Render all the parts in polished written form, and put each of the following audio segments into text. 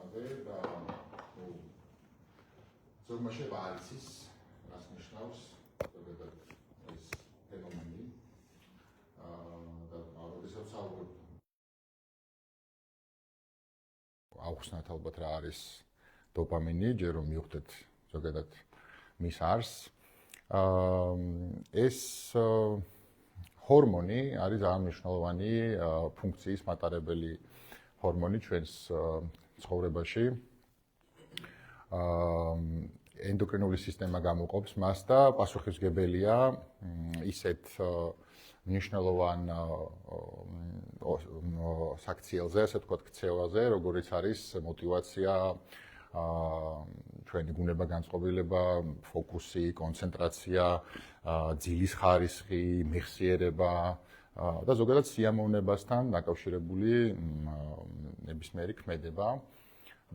ხმაზე და ზოგმა შეიძლება არ იცის, რას ნიშნავს ზოგადად ეს ფენომენი და როდესაც საუბრობ აუხსნათ ალბათ რა არის დოპამინი, ჯერ რომ მივხვდეთ ზოგადად მის არსს. ეს ჰორმონი არის ძალიან მნიშვნელოვანი ფუნქციის მატარებელი ჰორმონი ჩვენს ცხოვრებაში. ენდოკრინული სისტემა გამოყოფს მას და პასუხისმგებელია ისეთ მნიშვნელოვან საქციელზე, ასე ვთქვათ, ქცევაზე, როგორიც არის მოტივაცია, ჩვენი გუნება, განწყობილება, ფოკუსი, კონცენტრაცია, ძილის ხარისხი, მეხსიერება და ზოგადად სიამოვნებასთან დაკავშირებული ნებისმიერი ქმედება.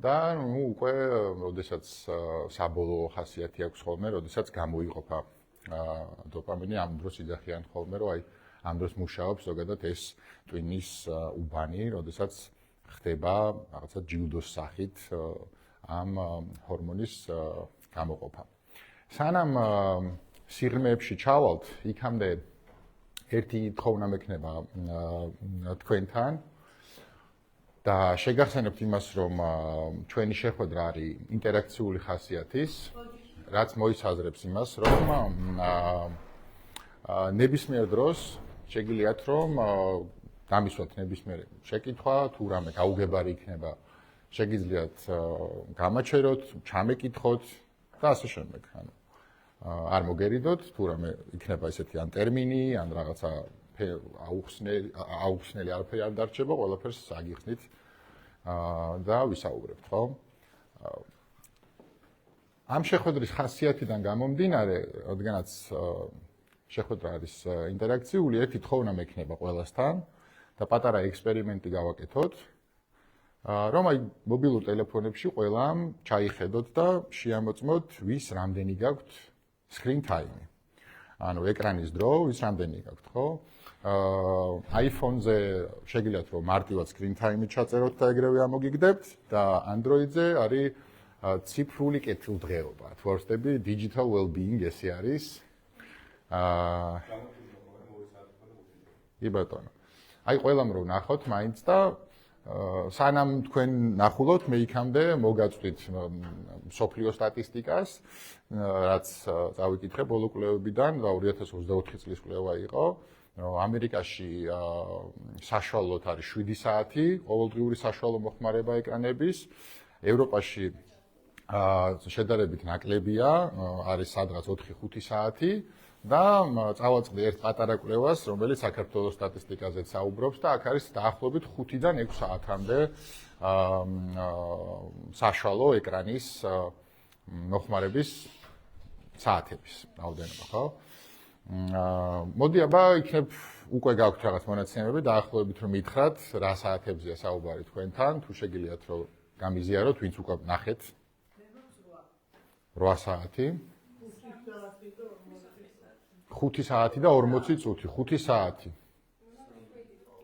და უკვე, როდესაც საბოლოო ხასიათი აქვს ხოლმე, როდესაც გამოიყოფა დოპამინი, ამ დროს იძახიან ხოლმე, რომ აი ამ დროს მუშაობს ზოგადად ეს ტვინის უბანი, როდესაც ხდება რაღაცა ჯილდოს სახით ამ ჰორმონის გამოყოფა. სანამ სიღრმეებში ჩავალთ, იქამდე ერთი თხოვნა მექნება თქვენთან და შეგახსენებთ იმას, რომ ჩვენი შეხვედრა არის ინტერაქციული ხასიათის, რაც მოიცაზრებს იმას, რომ ნებისმიერ დროს შეგიძლიათ რომ დამისვათ ნებისმიერი შეკითხვა, თუ რამე გაუგებარი იქნება, შეგიძლიათ გამაჩეროთ, ჩამეკითხოთ და ასე შემდეგ. ანუ არ მოგერიდოთ, თუ რამე იქნება ესეთი ან ტერმინი, ან რაღაცა აუხსნელი არაფერი არ დარჩება, ყველაფერს აგიხსნით და ვისაუბრებთ, ხო? ამ შეხვედრის ხასიათიდან გამომდინარე, რადგანაც შეხვედრა არის ინტერაქციული, ერთი თხოვნა მექნება ყველასთან და პატარა ექსპერიმენტი გავაკეთოთ, რომ აი მობილურ ტელეფონებში ყველამ ჩაიხედოთ და შეამოწმოთ, ვის რამდენი გაქვთ screen time. ანუ ეკრანის დრო, ვის რამდენი გაქვთ, ხო? iPhone-ზე შეგიძლიათ რომ მარტივად screen time-ი ჩაწეროთ და ეგრევე ამოგიგდებთ და Android-ზე არის ციფრული კეთილდღეობა. თუ არ ვწდები, digital well-being ესე არის. კი ბატონო. აი ყველამ რომ ნახოთ მაინც და სანამ თქვენ ნახულობთ, მე იქამდე მოგაწვით მსოფლიო სტატისტიკას, რაც წავიკითხე ბოლო კვლევებიდან, 2024 წლის კვლევა იყო, რომ ამერიკაში საშუალოდ არის 7 საათი, ყოველდღიური საშუალო მოხმარება ეკრანების, ევროპაში შედარებით ნაკლებია, არის სადღაც 4-5 საათი და წავაწყდი ერთ პატარა კვლევას, რომელიც საქართველოს სტატისტიკაზე საუბრობს და აქ არის დაახლოებით 5-დან 6 საათამდე საშუალო ეკრანის მოხმარების საათების რაოდენობა, ხო? მოდი აბა იქნებ უკვე გაქვთ რაღაც მონაცემები, დაახლოებით რომ მითხრათ, რა საათებზეა საუბარი თქვენთან, თუ შეგიძლიათ რომ გამიზიაროთ, ვინც უკვე ნახეთ. 8 საათი. 5 საათი და 40 წუთი, 5 საათი.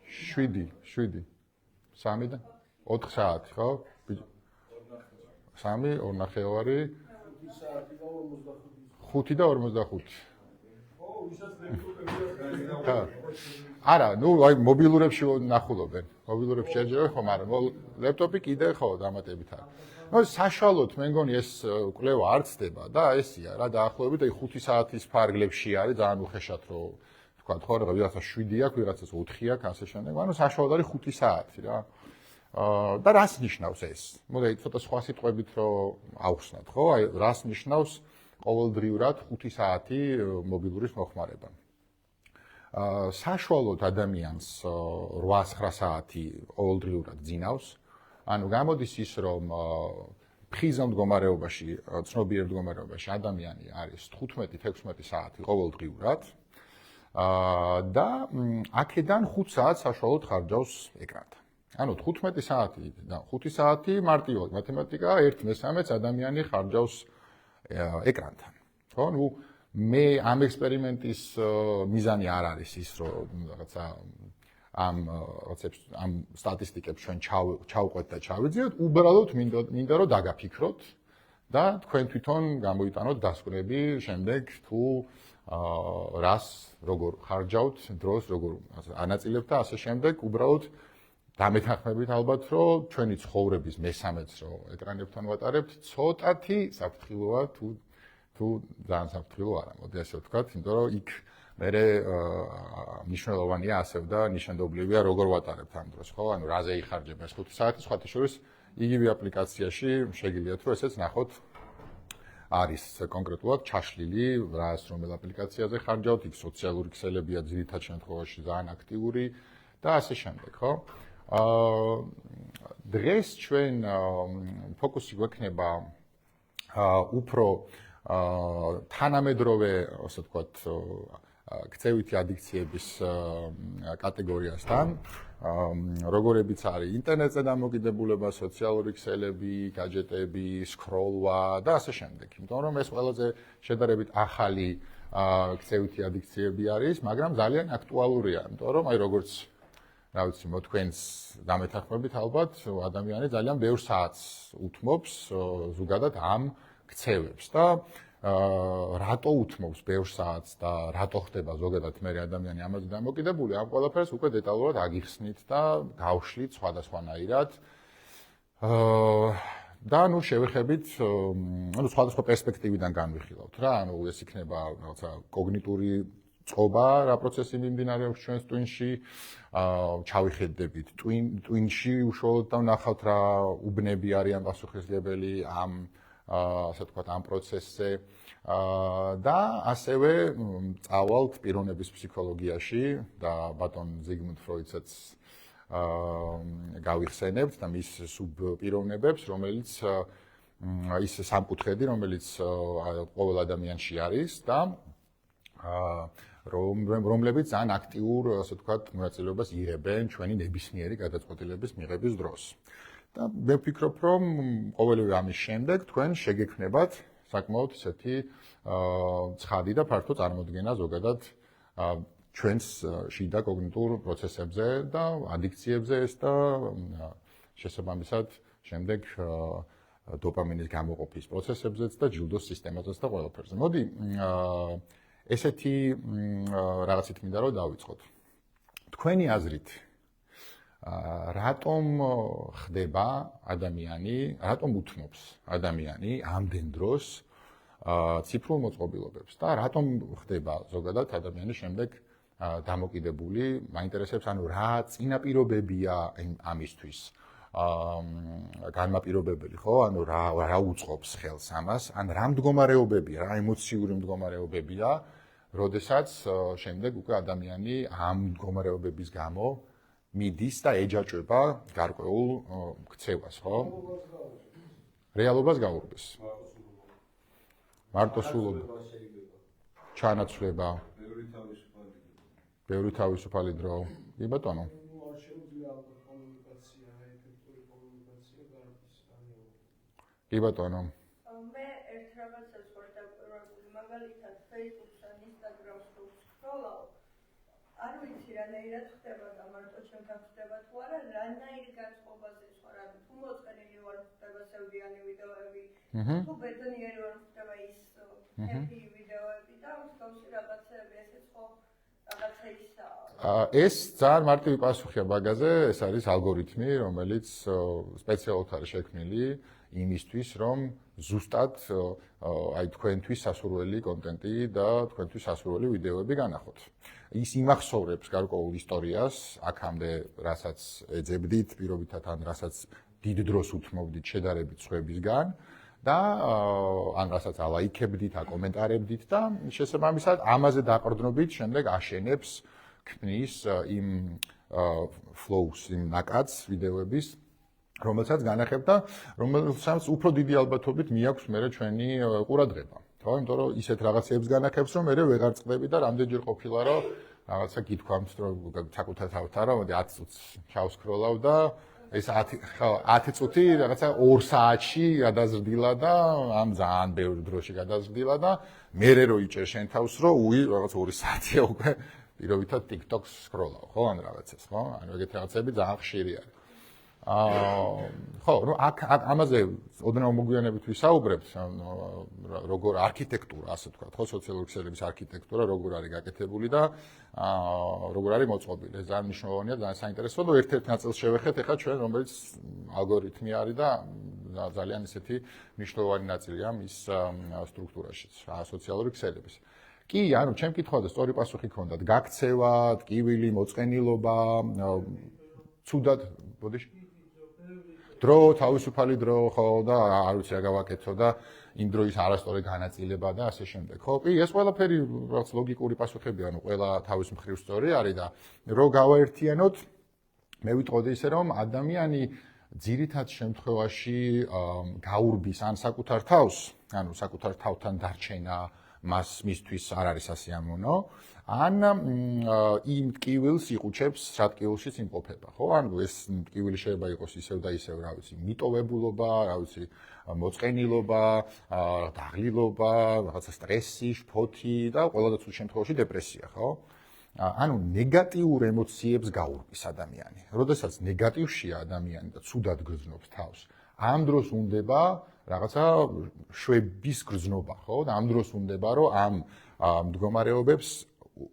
7, 3 და 4 საათი, ხო? 3, 2 ნახევარი. 5 და 45. არა, ნუ აი მობილურებში ნახულობენ. მობილურებში შეჯერებენ ხომ, არა, ლეპტოპი კიდე ხო დამატებით არის. ნუ საშუალოდ მე მგონი ეს კვლევა არ ცდება და ესია რა, დაახლოებით აი 5 საათის ფარგლებში არის, ძალიან უხეშად რომ თქვა, ხო, ვიღაცა 7 აქვს, ვიღაცას 4 აქვს, ასე შემდეგ. ანუ საშუალოდ არის 5 საათი რა. და რას ნიშნავს ეს? მოდი ცოტა სხვა სიტყვებით რომ ავხსნათ, ხო? აი რას ნიშნავს ყოველდღიურად 5 საათი მობილურის მოხმარება. საშუალოდ ადამიანს 8-9 საათი ყოველდღიურად ძინავს. ანუ გამოდის ის, რომ ფხიზელ მდგომარეობაში, ცნობიერ მდგომარეობაში ადამიანი არის 15-16 საათი ყოველდღიურად. და აქედან 5 საათს საშუალოდ ხარჯავს ეკრანთან. ანუ 15 საათი და 5 საათი მარტივად მათემატიკა 1/3 ადამიანი ხარჯავს ეკრანთან. ხო? ნუ მე ამ ექსპერიმენტის მიზანი არ არის ის, რომ რაღაცა ამ სტატისტიკებს ჩვენ ჩავყვეთ და ჩავიძიოთ, უბრალოდ მინდა რომ დაგაფიქროთ და თქვენ თვითონ გამოიტანოთ დასკვნები შემდეგ თუ რას როგორ ხარჯავთ დროს, როგორ ანაწილებთ და ასე შემდეგ, უბრალოდ დამეთანხმებით ალბათ, რომ ჩვენი ცხოვრების მესამეც რომ ეკრანებთან ვატარებთ, ცოტათი საფრთხილოა თუ ძალიან საფრთხილო არა, მოდი ასე ვთქვათ, იმიტომ რომ იქ მერე მნიშვნელოვანია ასევე და ნიშანდობლივია როგორ ვატარებთ ამ დროს, ხო? ანუ რაზე იხარჯება ეს 5 საათი, სხვათა შორის იგივე აპლიკაციაში შეგიძლიათ რომ ესეც ნახოთ არის კონკრეტულად ჩაშლილი, რას რომელ აპლიკაციაზე ხარჯავთ, იქ სოციალური ქსელებია ძირითად შემთხვევაში ძალიან აქტიური და ასე შემდეგ, ხო? დღეს ჩვენ ფოკუსი გვექნება უფრო თანამედროვე, ასე ვთქვათ, ქცევითი ადიქციების კატეგორიასთან, როგორებიც არის ინტერნეტზე დამოკიდებულება, სოციალური ქსელები, гаджеტები, სკროლვა და ასე შემდეგ. იმიტომ რომ ეს ყველაზე შედარებით ახალი ქცევითი ადიქციები არის, მაგრამ ძალიან აქტუალურია, იმიტომ რომ აი როგორც რა ვიცი, თქვენს დამეთანხმებით ალბათ ადამიანი ძალიან ბევრ საათს უთმობს ზოგადად ამ ქცევებს და რატო უთმობს ბევრ საათს და რატო ხდება ზოგადად მე ადამიანი ამაზე დამოკიდებული, ამ ყველაფერს უკვე დეტალურად აგიხსნით და გავშლით სხვადასხვანაირად. და ნუ შევეხებით, ანუ სხვადასხვა პერსპექტივიდან განვიხილავთ რა, ანუ ეს იქნება რაღაცა კოგნიტური წყობა, რა პროცესი მიმდინარეობს ჩვენს ტვინში, ჩავიხედებით ტვინში უშუალოდ და ვნახავთ რა უბნები არიან პასუხისმგებელი ამ ასე ვთქვათ, ამ პროცესზე და ასევე წავალთ პიროვნების ფსიქოლოგიაში და ბატონ ზიგმუნდ ფროიდსაც გავიხსენებთ და მის სუბპიროვნებებს, რომელიც ის სამკუთხედი, რომელიც ყოველ ადამიანში არის და რომლებიც ძალიან აქტიურ, ასე ვთქვათ, მონაწილეობას იღებენ ჩვენი ნებისმიერი გადაწყვეტილების მიღების დროს. და მე ვფიქრობ, რომ ყოველივე ამის შემდეგ თქვენ შეგექმნებათ საკმაოდ ისეთი ცხადი და ფართო წარმოდგენა ზოგადად ჩვენს შიდა კოგნიტურ პროცესებზე და ადიქციებზე და შესაბამისად შემდეგ დოპამინის გამოყოფის პროცესებზეც და ჯილდოს სისტემაზეც და ყველაფერზე. მოდი ესეთი რაღაცით მინდა რომ დავიწყოთ. თქვენი აზრით რატომ ხდება ადამიანი, რატომ უთმობს ადამიანი ამდენ დროს ციფრულ მოწყობილობებს და რატომ ხდება ზოგადად ადამიანის შემდეგ დამოკიდებული, მაინტერესებს ანუ რა წინაპირობებია ამისთვის განმაპირობებელი, ხო? ანუ რა უწყობს ხელს ამას, ან რა მდგომარეობებია, რა ემოციური მდგომარეობებია, როდესაც შემდეგ უკვე ადამიანი ამ მდგომარეობების გამო მიდის და ეჯაჭვება გარკვეულ ქცევას, ხო? რეალობას გაურბეს. მარტოსულობა, ჩანაცვლება, ბევრი თავისუფალი დრო. კი ბატონო. კი ბატონო. მე ერთ რაღაცას ვარ დაკვირვებული, მაგალითად Facebook-ს ან Instagram-ს რო ვსკროლავ, არ ვიცი რანაირად ხდება და მარტო ჩემთან ხდება თუ არა, რანაირ განწყობაზე ვარ, ანუ თუ მოწყენილი ვარ ხდება სევდიანი ვიდეოები, თუ ბედნიერი ვარ ხდება ის happy ვიდეოები და მსგავსი რაღაცები, ესეც ხო რაღაცა ისაა. ეს ძალიან მარტივი პასუხია მაგაზე, ეს არის ალგორითმი, რომელიც სპეციალურად არის შექმნილი იმისთვის, რომ ზუსტად აი თქვენთვის სასურველი კონტენტი და თქვენთვის სასურველი ვიდეოები განახოთ. ის იმახსოვრებს გარკვეულ ისტორიას, აქამდე რასაც ეძებდით, პირობითად ან რასაც დიდ დროს უთმობდით შედარებით სხვებისგან და ან რასაც ალაიქებდით, აკომენტარებდით და შესაბამისად ამაზე დაყრდნობით შემდეგ აშენებს ქმნის იმ flows, იმ ნაკადს ვიდეოების რომელსაც განახებ და რომელსაც უფრო დიდი ალბათობით მიაქვს მერე ჩვენი ყურადღება. ხო, იმიტომ რომ ისეთ რაღაცებს განახებს, რომ მერე ვეღარ წყდები და რამდენჯერ ყოფილა, რომ რაღაცა გითქვამთ, რომ საკუთარ თავთან, რომ 10 წუთს ჩავსკროლავ და ეს 10 წუთი რაღაცა 2 საათში გადაზრდილა და ამ ძალიან ბევრ დროში გადაზრდილა და მერე რო იჭერ შენ თავს, რომ რაღაც 2 საათია უკვე პირობითად TikTok-ს სკროლავ, ხო, ან რაღაცას, ხო? ანუ ეგეთი რაღაცები ძალიან ხშირი არის. ხო, ну აქ ამაზე ოდნავ მოგვიანებით ვისაუბრებთ, როგორ არქიტექტურა, ასე ვთქვათ, ხო, სოციალური ქსელების არქიტექტურა როგორ არის გაკეთებული და როგორ არის მოწყობილი. ეს ძალიან მნიშვნელოვანია, ძალიან საინტერესოა და ერთ-ერთ ნაწილს შევეხეთ ახლა ჩვენ, რომელიც ალგორითმი არის და ძალიან ისეთი მნიშვნელოვანი ნაწილია მის სტრუქტურაშიც, სოციალური ქსელების. კი, ანუ ჩემ კითხვაზე სწორი პასუხი ქონდათ, გაქცევა, ტკივილი, მოწყენილობა, ცუდად, ბოდიში დრო, თავისუფალი დრო, ხო და არ ვიცი რა გავაკეთო და იმ დროის არასწორი განაწილება და ასე შემდეგ. ხო, კი, ეს ყველაფერი რაღაც ლოგიკური პასუხებია, ანუ ყველა თავის მხრივ სწორი არის და რო გავაერთიანოთ, მე ვიტყოდი ისე რომ ადამიანი ძირითად შემთხვევაში გაურბის ან საკუთარ თავს, ანუ საკუთარ თავთან დარჩენა მისთვის არ არის სასიამოვნო, ან იმ ტკივილს იყუჩებს, რა ტკივილშიც იმყოფება, ხო? ანუ ეს ტკივილი შეიძლება იყოს ისევ და ისევ, რა ვიცი, მიტოვებულობა, რა ვიცი, მოწყენილობა, დაღლილობა, რაღაცა სტრესი, შფოთი და ყველა ცუდ შემთხვევაში დეპრესია, ხო? ანუ ნეგატიურ ემოციებს გაურბის ადამიანი. როდესაც ნეგატივშია ადამიანი და ცუდად გრძნობს თავს, ამ დროს უნდება რაღაცა შვების გრძნობა, ხო? და ამ დროს უნდება, რომ ამ მდგომარეობებს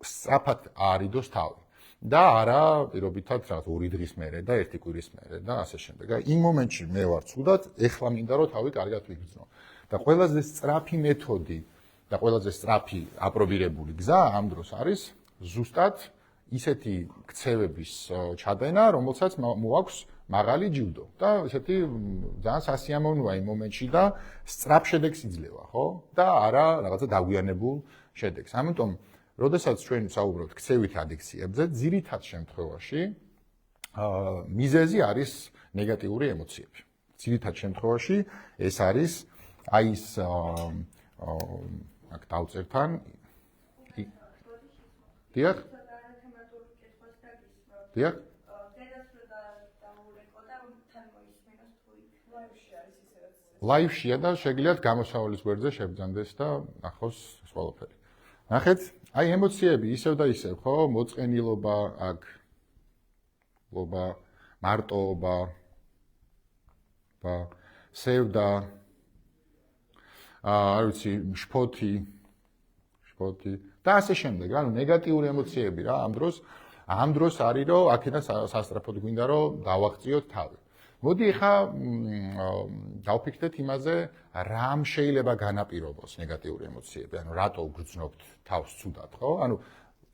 სწრაფად აარიდოს თავი. და არა პირობითად რაღაც 2 დღის მერე და 1 კვირის მერე და ასე შემდეგ. იმ მომენტში მე ვარ ცუდად, ეხლა მინდა რომ თავი კარგად ვიგრძნო. და ყველაზე სწრაფი მეთოდი და ყველაზე სწრაფი აპრობირებული გზა ამ დროს არის ზუსტად ისეთი ქცევების ჩადენა, რომელსაც მოაქვს მაღალი ჯილდო და ესეთი ძალიან სასიამოვნოა იმ მომენტში და სწრაფ შედეგს იძლევა, ხო? და არა რაღაცა დაგვიანებულ შედეგს. ამიტომ, როდესაც ჩვენ ვსაუბრობთ ქცევით ადიქციებზე, ძირითად შემთხვევაში მიზეზი არის ნეგატიური ემოციები. ძირითად შემთხვევაში ეს არის აი ეს აქ დავწერთან დიახ? დიახ? ლაივშია და შეგიძლიათ გამოსავალის გვერდზე შევძანდეს და ნახოს ეს ყველაფერი. ნახეთ, აი ემოციები ისევ და ისევ, ხო? მოწყენილობა, აქ ლობა, მარტოობა, სევდა, არ ვიცი, შფოთი და ასე შემდეგ. ანუ ნეგატიური ემოციები რა, ამ დროს არის რომ აქედან სასწრაფოდ გვინდა რომ დავაღწიოთ თავი. მოდი ახლა დავფიქრდეთ იმაზე, რამ შეიძლება განაპირობოს ნეგატიური ემოციები, ანუ რატო გრძნობთ თავს ცუდად, ხო? ანუ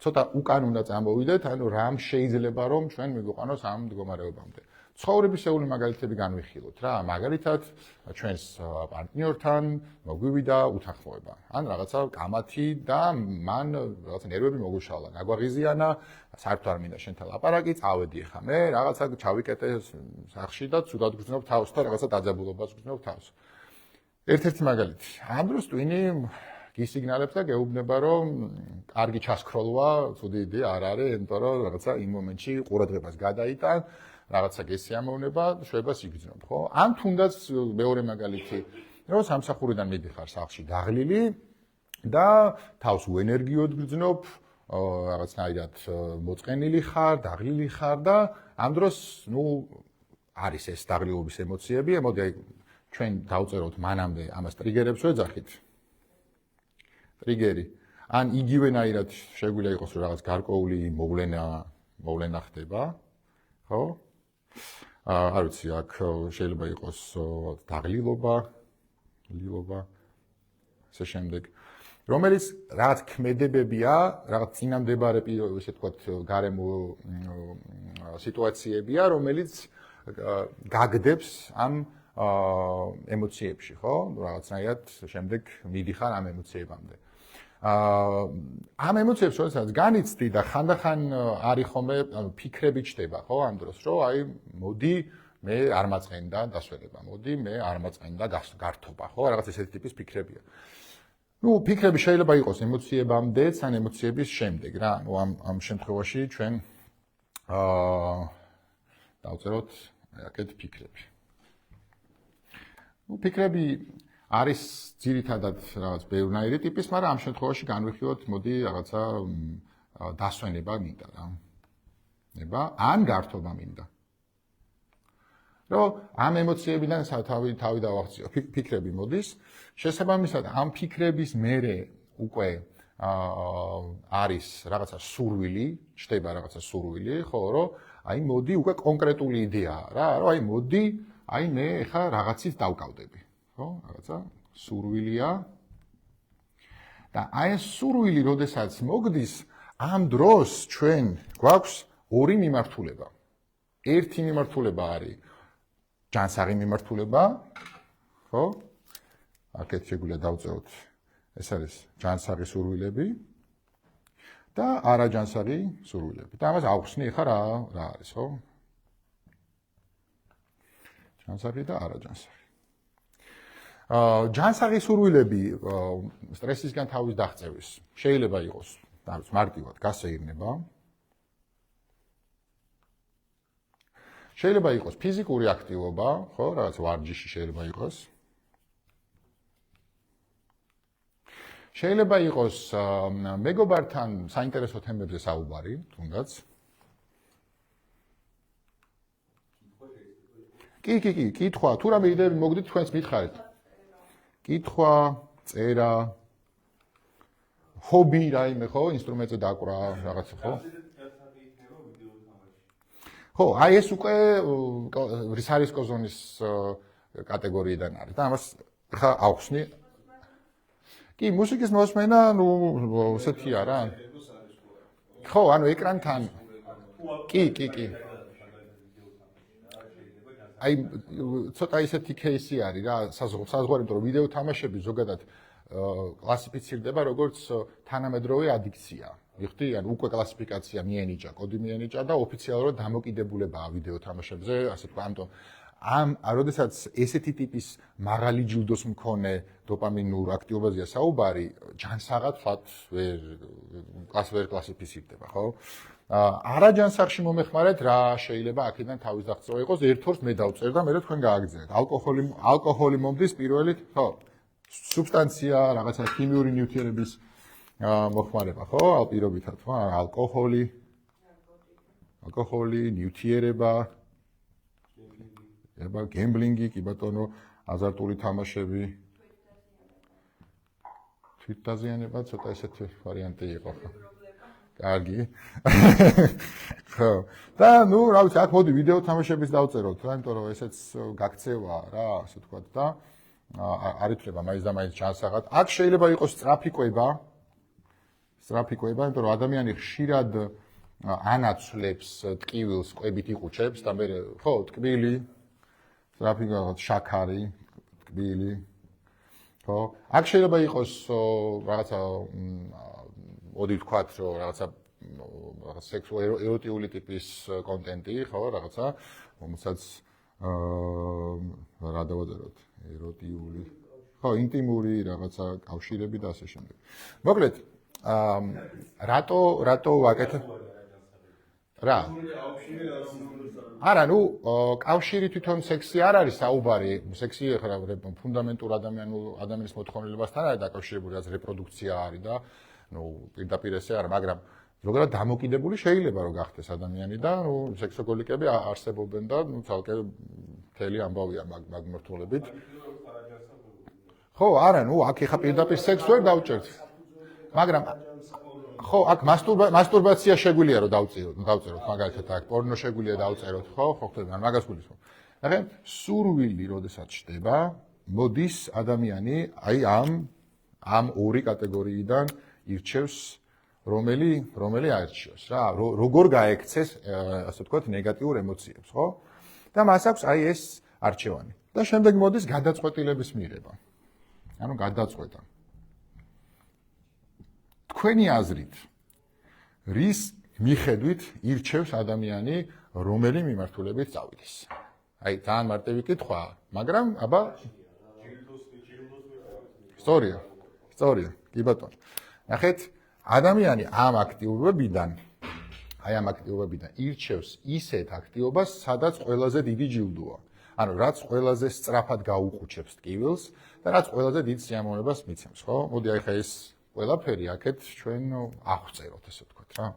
ცოტა უკან უნდა წამოვიდეთ, ანუ რამ შეიძლება რომ ჩვენ მიგვიყვანოს ამ მდგომარეობამდე. ცხოვრებისეული მაგალითები განვიხილოთ რა, მაგალითად ჩვენს პარტნიორთან მოგვივიდა უთანხმოება. ან რაღაცა კამათი და მან რაღაცა ნერვები მოგვიშალა, გაგვაღიზიანა, საერთოდ არ მინდა შენთან ლაპარაკი, წავედი ხა მე, რაღაცა ჩავიკეტე სახში და ცუდად გრძნობ თავს და რაღაცა დაძაბულობას გრძნობ თავს. ერთ-ერთი მაგალითი. ამ დროს ტვინი გისიგნალებს და გეუბნება, რომ კარგი ჩასქროლვა, ცუდი იდეა არ არის, იმიტომ რომ რაღაცა იმ მომენტში ყურადღებას გადაიტან რაღაცა გესიამოვნება, შვებას იგრძნობ, ხო? ან თუნდაც მეორე მაგალითი, რომ სამსახურიდან მიდიხარ სახლში დაღლილი და თავს უენერგიოდ გრძნობ, რაღაცნაირად მოწყენილი ხარ, დაღლილი ხარ და ამ დროს, არის ეს დაღლილობის ემოციები, მოდი აი ჩვენ დავწეროთ მანამდე ამას ტრიგერებს ვეძახით. ტრიგერი. ან იგივენაირად შეგვიძლია იყოს რომ რაღაც გარკვეული მოვლენა ხდება, ხო? არ ვიცი, აქ შეიძლება იყოს დაღლილობა, ასე შემდეგ. რომელიც რაღაც ქმედებებია, რაღაც წინამდებარე ესე ვთქვათ, გარემო სიტუაციებია, რომელიც გაგდებს ამ ემოციებში, ხო? რაღაცნაირად შემდეგ მიდიხარ ამ ემოციებამდე. ამ ემოციებს როდესაც განიცდი და ხანდახან არის ხოლმე ფიქრები ჩდება, ხო? ამ დროს, რომ აი მოდი მე არ მაწყენდა დასვენება, მოდი მე არ მაწყენდა გართობა, ხო? რაღაც ესეთი ტიპის ფიქრებია. ფიქრები შეიძლება იყოს ემოციებამდეც ან ემოციების შემდეგ რა. ამ შემთხვევაში ჩვენ დავწეროთ აქეთ ფიქრები. ფიქრები არის ძირითადად რაღაც ბევრნაირი ტიპის, მაგრამ ამ შემთხვევაში განვიხილოთ, მოდი რაღაცა დასვენება მინდა რა. ნება ან გართობა მინდა. რომ ამ ემოციებიდან თავი დავახციო, ფიქრები მოდის, შესაბამისად ამ ფიქრების მერე უკვე არის რაღაცა სურვილი, ჩდება რაღაცა სურვილი, ხო, რომ აი მოდი უკვე კონკრეტული იდეაა რა, რომ აი მოდი, აი მე ეხა რაღაცის დავკავდები, ხო? რაღაცა სურვილია. და აი ეს სურვილი, როდესაც მოგდის, ამ დროს ჩვენ გვაქვს ორი მიმართულება. ერთი მიმართულება არის ჯანსაღი მიმართულება, ხო? აქეთ შეგვიძლია დავწეროთ, ეს არის ჯანსაღი სურვილები და არაჯანსაღი სურვილები. და ამას ავხსნი ახლა რა არის, ხო? ჯანსაღი და არაჯანსაღი. ჯანსაღი სურვილები სტრესისგან თავის დაღწევის შეიძლება იყოს, მარტივად გასეირნება. შეიძლება იყოს ფიზიკური აქტივობა, ხო, რაღაც ვარჯიში შეიძლება იყოს. შეიძლება იყოს მეგობართან საინტერესო თემებზე საუბარი, თუნდაც. კი, კითხვა, თუ რამე იდეები მოგდით, თქვენს მითხარით. კითხვა, წერა, ჰობი რაიმე, ხო, ინსტრუმენტზე დაკვრა, რაღაცა, ხო? ხო, აი ეს უკვე რისკო ზონის კატეგორიიდან არის და ამას ხა ავხსნი. კი, მუსიკის მოსმენა, ნუ ესეთია რა. ხო, ანუ ეკრანთან. კი. აი ცოტა ისეთი кейსი არის რა, საზღვარი, იმიტომ რომ ვიდეო თამაშები ზოგადად კლასიფიცირდება როგორც თანამედროვე ადიქცია. ვიხდი, ანუ უკვე კლასიფიკაცია მიენიჭა, კოდი მიენიჭა და ოფიციალურად დამოკიდებულებაა ვიდეო თამაშებზე, ასე თქვა, ამიტომ როდესაც ესეთი ტიპის მაღალი ჯილდოს მქონე დოპამინურ აქტივობაზეა საუბარი, ჯანსაღად ხათ ვერ კლასიფიცირდება, ხო? არაჯანსაღში მომეხმარეთ რა შეიძლება აქედან თავის დაღწევა იყოს, ერთ ორს მე დავწერ და მე თქვენ გააგზავნეთ. ალკოჰოლი მომდის პირველით, ხო? სუბსტანცია, რაღაცა ქიმიური ნივთიერების მოხმარება, ხო? ალპირობითად, ხო? ალკოჰოლი, ნივთიერება, გემბლინგი, კი ბატონო, აზარტული თამაშები. თვითდაზიანება, ცოტა ესეთი ვარიანტი იყო, ხო? კარგი. ხო. და ნუ, რა ვიცი, აქ მოდი ვიდეო თამაშების დავწეროთ, რა, იმიტომ რომ ესეც გაქცევა რა, ასე ვთქვათ და არ ითვლება მაინც და მაინც ჯანსაღად. აქ შეიძლება იყოს სწრაფი კვება, იმიტომ რომ ადამიანი ხშირად ანაცვლებს ტკივილს, კვებით იყუჩებს და მე ხო, ტკბილი, სწრაფი შაქარი, ტკბილი. ხო? აქ შეიძლება იყოს რაღაცა მოდი ვთქვათ, რომ რაღაცა სექსუალური ტიპის კონტენტი, ხო, რაღაცა, რომელსაც რა დავაწეროთ, ეროტიული, ხო, ინტიმური რაღაცა კავშირები და ასე შემდეგ. მოკლედ, რატო ვაკეთებ? რა? არა, ნუ კავშირი თვითონ სექსი არ არის საუბარი, სექსი ახლა ფუნდამენტურ ადამიანის მოთხოვნილებასთან არის დაკავშირებული, რაც რეპროდუქცია არის და ნუ პირდაპირ ესე არა, მაგრამ ზოგადად დამოკიდებული შეიძლება რომ გახდეს ადამიანი და ნუ სექსოგოლიკები არსებობენ და ნუ ცალკე მთელი ამბავია მაგ მორთულებით. ხო, არა, ნუ აქ ეხა პირდაპირ სექს ვერ დავჭერთ. მაგრამ ხო, აქ მასტურბაცია შეგვიძლია რომ დავწეროთ, მაგალითად აქ პორნო შეგვიძლია დავწეროთ, ხო, ხდება, მაგას გულისხმობ. ნახე, სურვილი როდესაც ჩდება, მოდის ადამიანი აი ამ ორი კატეგორიიდან ირჩევს რომელი აირჩიოს რა, როგორ გაექცეს, ასე ვთქვათ, ნეგატიურ ემოციებს, ხო? და მას აქვს აი ეს არჩევანი. და შემდეგ მოდის გადაწყვეტილების მიღება. ანუ გადაწყვეტა. თქვენი აზრით, რის მიხედვით ირჩევს ადამიანი, რომელი მიმართულებით წავიდეს? აი, ძალიან მარტივი კითხვაა, მაგრამ აბა სწორია, კი ბატონო. ნახეთ, ადამიანი ამ აქტივობებიდან ირჩევს ისეთ აქტივობას, სადაც ყველაზე დიდი ჯილდოა. ანუ რაც ყველაზე სწრაფად გაუყუჩებს ტკივილს და რაც ყველაზე დიდ სიამოვნებას მიცემს, ხო? მოდი აი ხა ეს ყველაფერი აქეთ ჩვენ აღვწეროთ, ესე ვთქვათ რა.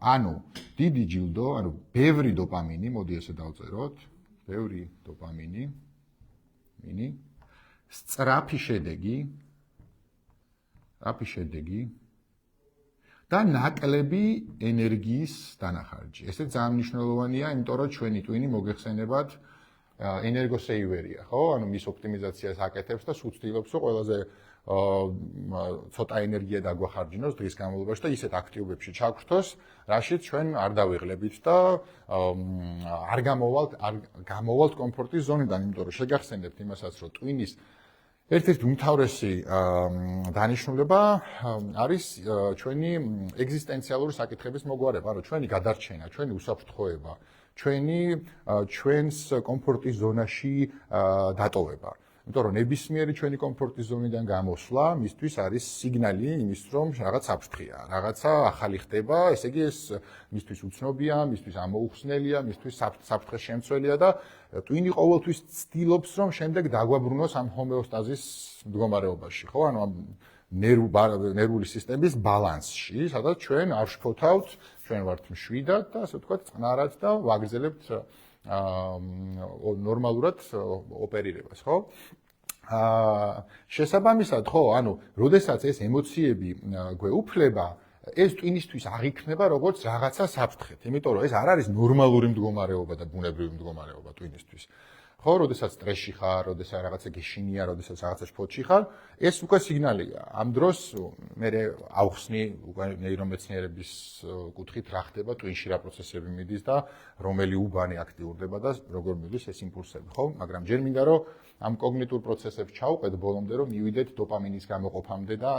ანუ დიდი ჯილდო, ანუ ბევრი დოპამინი, მოდი ესე დავწეროთ, ბევრი დოპამინი, სწრაფი შედეგი და ნაკლები ენერგიის დანახარჯი. ესეც ძალიან მნიშვნელოვანია, იმიტომ რომ ჩვენი ტვინი მოგეხსენებათ ენერგოსეივერია, ხო? ანუ მის ოპტიმიზაციას აკეთებს და სულ ცდილობს, რომ ყველაზე ცოტა ენერგია დაგვახარჯინოს დღის განმავლობაში და ისეთ აქტივობებში ჩაგვხტოს, რაშიც ჩვენ არ დავიღლებით და არ გამოვალთ კომფორტის ზონიდან, იმიტომ რომ შეგახსენებთ იმასაც, რომ ტვინის ერთ-ერთი უმთავრესი დანიშნულება არის ჩვენი ეგზისტენციალური საკითხების მოგვარება, ანუ ჩვენი გადარჩენა, ჩვენი უსაფრთხოება, ჩვენს კომფორტის ზონაში დატოვება. იმიტომ რომ ნებისმიერი ჩვენი კომფორტის ზონიდან გამოსვლა მისთვის არის სიგნალი იმის, რომ რაღაც საფრთხეა, რაღაცა ახალი ხდება, ესე იგი ეს მისთვის უცნობია, მისთვის ამოუხსნელია, მისთვის საფრთხეს შემცველია და ტვინი ყოველთვის ცდილობს, რომ შემდეგ დაგვაბრუნოს ამ ჰომეოსტაზის მდგომარეობაში, ხო? ანუ ამ ნერვული სისტემის ბალანსში, სადაც ჩვენ არ შფოთავთ, ჩვენ ვართ მშვიდად და ასე ვთქვათ, წყნარად და ვაგრძელებთ ნორმალურად ოპერირებას, ხო? შესაბამისად, ხო, ანუ, როდესაც ეს ემოციები გვეუფლება, ეს ტვინისთვის აღიქმნება როგორც რაღაცა საფრთხეთ, იმიტომ რომ ეს არ არის ნორმალური მდგომარეობა და ბუნებრივი მდგომარეობა ტვინისთვის. ხო, როდესაც სტრესში ხარ, როდესაც რაღაცა გეშინია, როდესაც რაღაცა შფოთში ხარ, ეს უკვე სიგნალია. ამ დროს მე ავხსნი უკვე ნეირომეცნიერების კუთხით რა ხდება ტვინში რა პროცესები მიდის და რომელი უბანი აქტიურდება და როგორ მიდის ეს იმპულსები, ხო? მაგრამ ჯერ მინდა რომ ამ კოგნიტურ პროცესებს ჩავყვეთ ბოლომდე, რომ მივიდეთ დოპამინის გამოყოფამდე და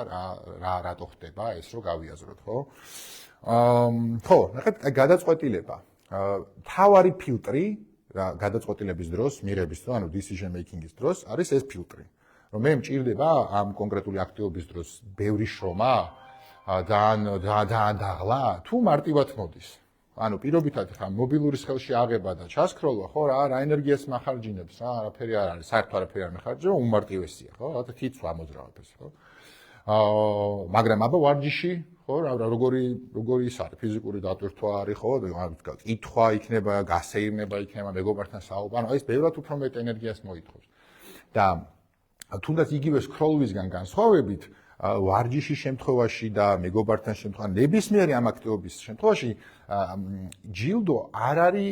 რატო ხდება ეს, რომ გავიაზროთ, ხო? ხო, ნახეთ, გადაწყვეტილება. თავარი ფილტრი გადაწყვეტილების დროს, მიღების დროს, ანუ decision making-ის დროს არის ეს ფილტრი. რომ მე მჭირდება ამ კონკრეტული აქტივობის დროს ბევრი შრომა, ძალიან დაღლა, თუ მარტივად მოდის. ანუ პირობითად ხა მობილურის ხელში აღება და ჩასქროლვა, ხო, რა ენერგიას მახარჯინებს, რა, არაფერი არ არის, საერთოდ არაფერი არ მეხარჯება, უმარტივესია, ხო? რაღაცა თითვა ამოძრავებ ეს, ხო? მაგრამ აბა ვარჯიში, ხო, როგორი ის არის, ფიზიკური დატვირთვა არის, ხო, კითხვა იქნება, გასეირნება იქნება, მეგობართან საუბარი, ანუ ეს ბევრად უფრო მეტ ენერგიას მოითხოვს. და თუნდაც იგივე სკროლვისგან განსხვავებით, ვარჯიშის შემთხვევაში და მეგობართან შემთხვევაში, ნებისმიერი ამ აქტივობის შემთხვევაში, ჯილდო არ არის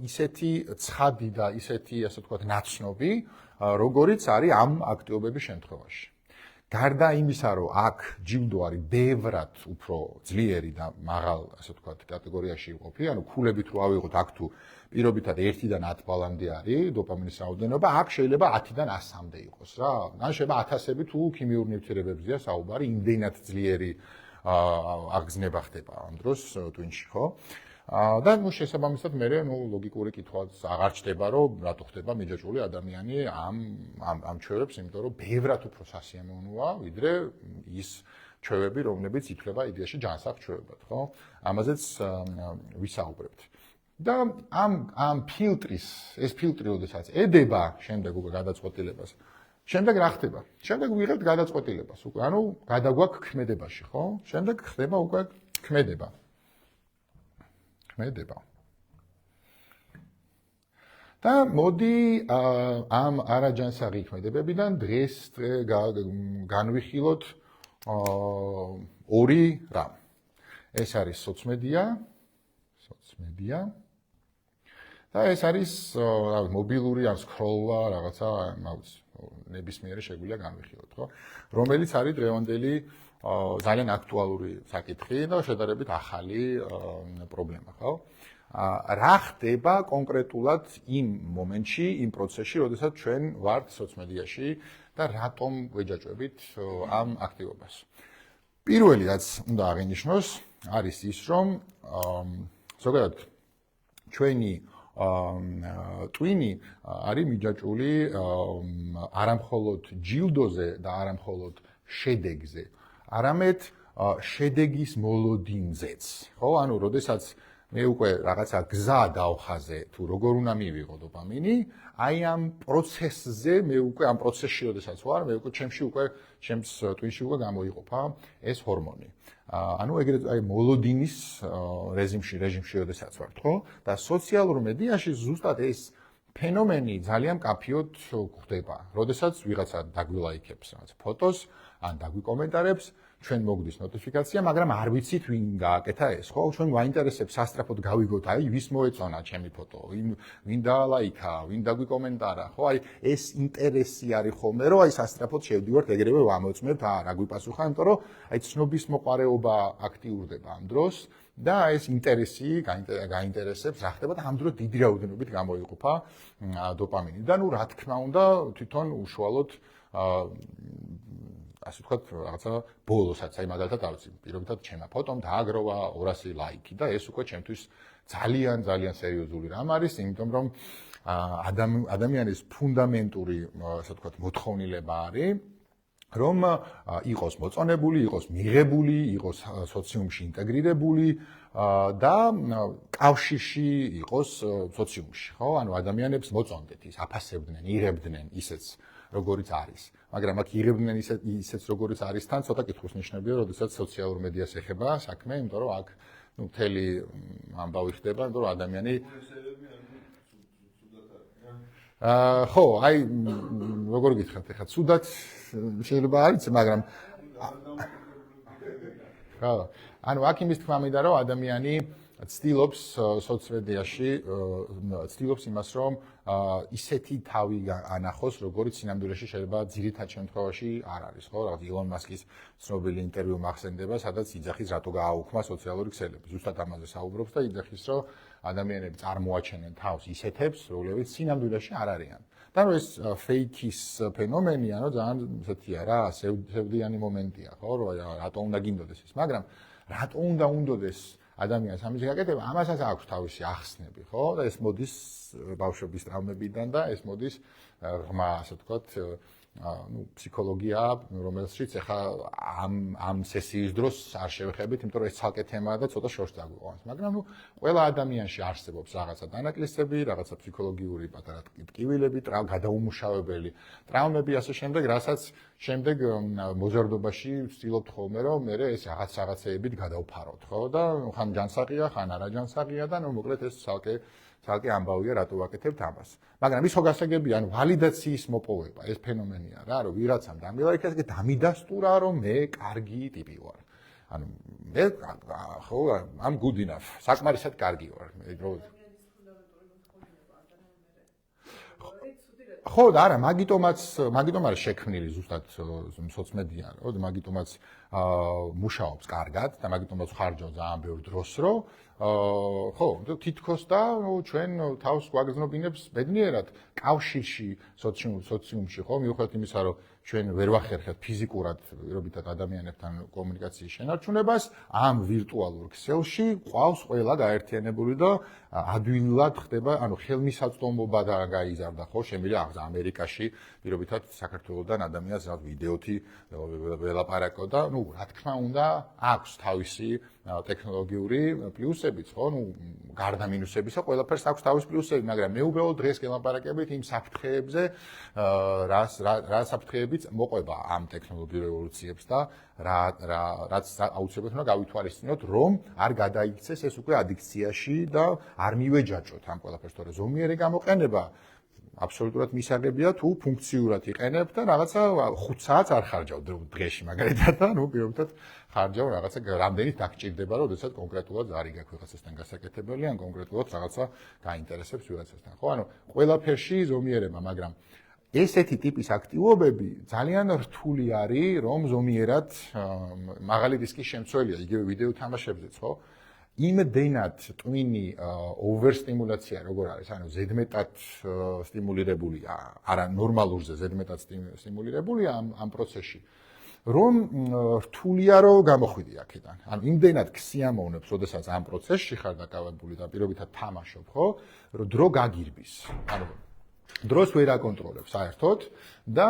ისეთი ცხადი და ისეთი, ასე ვთქვათ, ნაცნობი, როგორიც არის ამ აქტივობების შემთხვევაში. გარდა იმისა, რომ აქ ჯილდო არის ბევრად უფრო ძლიერი და მაღალ, ასე ვთქვათ, კატეგორიაში იყოფი, ანუ ქულებით რო ავიღოთ, აქ თუ პირობითად 1-დან 10 ბალანდი არის დოპამინის რაოდენობა, აქ შეიძლება 10-დან 100-მდე იყოს რა. ან შეიძლება 1000-ები თუ ქიმიურ ნივთიერებებზეა საუბარი, იმდენად ძლიერი აღგზნება ხდება ამ დროს ტვინში, ხო? და ნუ შესაბამისად მე ლოგიკური კითხვაც აღარ ჩდება, რომ რატო ხდება მიჯაჭვული ადამიანი ამ ჩვევებს, იმიტომ რომ ბევრად უფრო სასიამოვნოა, ვიდრე ის ჩვევები, რომლებიც ითვლება იდეაში ჯანსაღ ჩვევებად, ხო? ამაზეც ვისაუბრებთ. და ამ ფილტრის, ეს ფილტრი როდესაც ედება შემდეგ უკვე გადაწყვეტილებას, შემდეგ რა ხდება? შემდეგ ვიღებთ გადაწყვეტილებას უკვე, ანუ გადაგვაქვს ქმედებაში, ხო? შემდეგ ხდება უკვე ქმედება. და მოდი ამ არაჯანსაღი ქმედებებიდან დღეს განვიხილოთ ორი რამ. ეს არის სოციმედია და ეს არის მობილური ან სკროლვა რაღაცა, ნებისმიერი შეგვიძლია განვიხილოთ, ხო? რომელიც არის დღევანდელი ძალიან აქტუალური საკითხი და შედარებით ახალი პრობლემა, ხო? რა ხდება კონკრეტულად იმ მომენტში, იმ პროცესში, როდესაც ჩვენ ვართ სოციმედიაში და რატომ ვეჯაჭვებით ამ აქტივობას. პირველი რაც უნდა აღინიშნოს, არის ის, რომ ზოგადად ჩვენი ტვინი არის მიჯაჭვული არამხოლოდ ჯილდოზე და არამხოლოდ შედეგზე, არამედ შედეგის მოლოდინზეც, ხო? ანუ, როდესაც მე უკვე რაღაცა გზა დავხაზე თუ როგორ უნდა მივიღო დოპამინი, აი ამ პროცესზე მე უკვე ამ პროცესში როდესაც ვარ, მე უკვე ჩემს ტვინში უკვე გამოიყოფა ეს ჰორმონი. ანუ ეგრეთ აი მოლოდინის რეჟიმში როდესაც ვარ, ხო? და სოციალურ მედიაში ზუსტად ეს ფენომენი ძალიან კაფიოდ გვხდება. როდესაც ვიღაცა დაგვილაიქებს რაღაც ფოტოს, ან დაგვიკომენტარებს, ჩვენ მოგვდის ნოტიფიკაცია, მაგრამ არ ვიცით ვინ გააკეთა ეს, ხო? ჩვენ გვაინტერესებს სასტრაფოდ გავიგოთ, აი ვის მოეწონა ჩემი ფოტო, ვინ დაალაიქა, ვინ დაგვიკომენტარა, ხო? აი ეს ინტერესი არის ხოლმე, რომ აი სასტრაფოდ შევდივართ, ეგრევე ვამოწმებთ, რა გვიპასუხა, იმიტომ რომ აი ცნობის მოყარეობა აქტიურდება ამ დროს და ეს ინტერესი გაინტერესებს რა ხდება და ამ დროს დიდი რაოდენობით გამოიყოფა დოპამინი. და ნუ რა თქმა უნდა, თვითონ უშუალოდ ასე ვთქვათ, რაღაცა ბოლოსაც, აი მაგალითად ავიცი, პირობითად ჩემმა ფოტომ დააგროვა 200 ლაიქი და ეს უკვე ჩემთვის ძალიან სერიოზული რამ არის, იმიტომ რომ ადამიანის ფუნდამენტური, ასე ვთქვათ, მოთხოვნილება არის, რომ იყოს მოწონებული, იყოს მიღებული, იყოს სოციუმში ინტეგრირებული და კავშირში იყოს სოციუმში, ხო? ანუ ადამიანებს მოწონდეთ, ის აფასებდნენ, იღებდნენ ისეც როგორიც არის. მაგრამ აქ იღებდნენ ისეც როგორიც არის თან ცოტა კითხვის ნიშნებია, როდესაც სოციალურ მედიას ეხება საქმე, იმიტომ რომ აქ მთელი ამბავი ხდება, იმიტომ რომ ადამიანი ხო, აი როგორ გითხრათ ახლა, ცუდად შეიძლება არის, მაგრამ ხო, ანუ აქ იმის თქმა მინდა, რომ ადამიანი ცდილობს სოციალმედიაში, ცდილობს იმას, რომ ისეთი თავი ანახოს, როგორც სინამდვილეში შეიძლება ძირითად შემთხვევაში არ არის, ხო? რაღაც ილონ მასკის ცნობილი ინტერვიუ მახსენდება, სადაც იძახის რატო გააუქმა სოციალური ქსელები. ზუსტად ამაზე საუბრობს და იძახის, რომ ადამიანები წარმოაჩენენ თავს ისეთებს, რომლებიც სინამდვილეში არ არიან. და რომ ეს ფეიქის ფენომენი, ანუ ძალიან ესეთია რა, სევდიანი მომენტია, ხო? რომ რატო უნდა გინდოდეს ეს, მაგრამ რატო უნდა უნდოდეს ადამიანს ამის გაკეთება, ამასაც აქვს თავისი ახსნები, ხო? და ეს მოდის ბავშვობის ტრავმებიდან და ეს მოდის ღრმა, ასე ვთქვათ, ფსიქოლოგია, რომელშიც ახლა ამ სესიის დროს არ შევეხებით, იმიტომ რომ ეს ცალკე თემაა და ცოტა შორს დაგვიყვანს. მაგრამ ყველა ადამიანში არსებობს რაღაცა დანაკლისები, რაღაცა ფსიქოლოგიური პატარა ტკივილები, გადაუმუშავებელი ტრავმები, ასე შემდეგ, რასაც შემდეგ მოზარდობაში ვცდილობთ ხოლმე, რომ მე ეს რაღაცეებით გადავფაროთ, ხო? და ხან ჯანსაღია, ხან არაჯანსაღია და მოკლედ ეს ცალკე ამბავია, რატო ვაკეთებთ ამას. მაგრამ ის ხო გასაგებია, ანუ ვალიდაციის მოპოვება, ეს ფენომენია რა, რომ ვიღაცამ დამილაიქეს და დამიდასტურა, რომ მე კარგი ტიპი ვარ. ანუ მე ხო, I'm good enough. საკმარისად კარგი ვარ. ხო და არა, მაგიტომაც არის შექმნილი ზუსტად სოციმედია, ხო, მაგიტომაც მუშაობს კარგად და მაგიტომაც ხარჯავს ძალიან ბევრ დროს, რომ ხო, თითქოს და ჩვენ თავს გვაგრძნობინებს ბედნიერად კავშირში, სოციუმში, ხო, მიუხედავად იმისა, რომ ჩვენ ვერ ვახერხებთ ფიზიკურად პირობითად ადამიანებთან კომუნიკაციის შენარჩუნებას, ამ ვირტუალურ ქსელში ყავს ყველა გაერთიანებული და ადვილად ხდება, ანუ ხელმისაწვდომობა და გაიზარდა, ხო, შემიძლია აღზა ამერიკაში პირობითად საქართველოსთან ადამიანს რაღაც ვიდეოთი ველაპარაკო და ნუ რა თქმა უნდა აქვს თავისი ტექნოლოგიური პლუსებიც, ხო, ნუ გარდა მინუსებისა, ყველაფერს აქვს თავის პლუსები, მაგრამ მე უბრალოდ დღეს გელაპარაკებით იმ საფრთხეებზე, რა საფრთხეებიც მოყვება ამ ტექნოლოგიურ რევოლუციებს და რაც აუცილებლად უნდა გავითვალისწინოთ, რომ არ გადაიქცეს ეს უკვე ადიქციაში და არ მივეჯაჭოთ ამ ყველაფერს, თორე ზომიერი გამოყენება აბსოლუტურად მისაღებია თუ ფუნქციურად იყენებ და რაღაცა 5 საათს არ ხარჯავ დღეში მაგალითად და ნუ პირობითად ხარჯავ რაღაცა რამდენით დაგჭირდება რომ შესაძლოა კონკრეტულად ზარი გაქვს ვიღაცასთან გასაკეთებელი ან კონკრეტულად რაღაცა გაინტერესებს ვიღაცასთან ხო ანუ ყველაფერში ზომიერება მაგრამ ესეთი ტიპის აქტივობები ძალიან რთული არის რომ ზომიერად მაღალი რისკის შემცველია იგივე ვიდეო თამაშებზეც ხო იმდენად ტვინი ოვერსტიმულაცია როგორ არის ანუ ზედმეტად სტიმულირებულია არა ნორმალურზე ზედმეტად სტიმულირებულია ამ პროცესში რომ რთულია რომ გამოხვიდე აქედან ანუ იმდენად ქსიამოვნებს ოდესაც ამ პროცესში ხარ დაკავებული და პირობითად თამაშობ ხო რომ დრო გაგირბის ანუ დროს ვერ აკონტროლებს საერთოდ და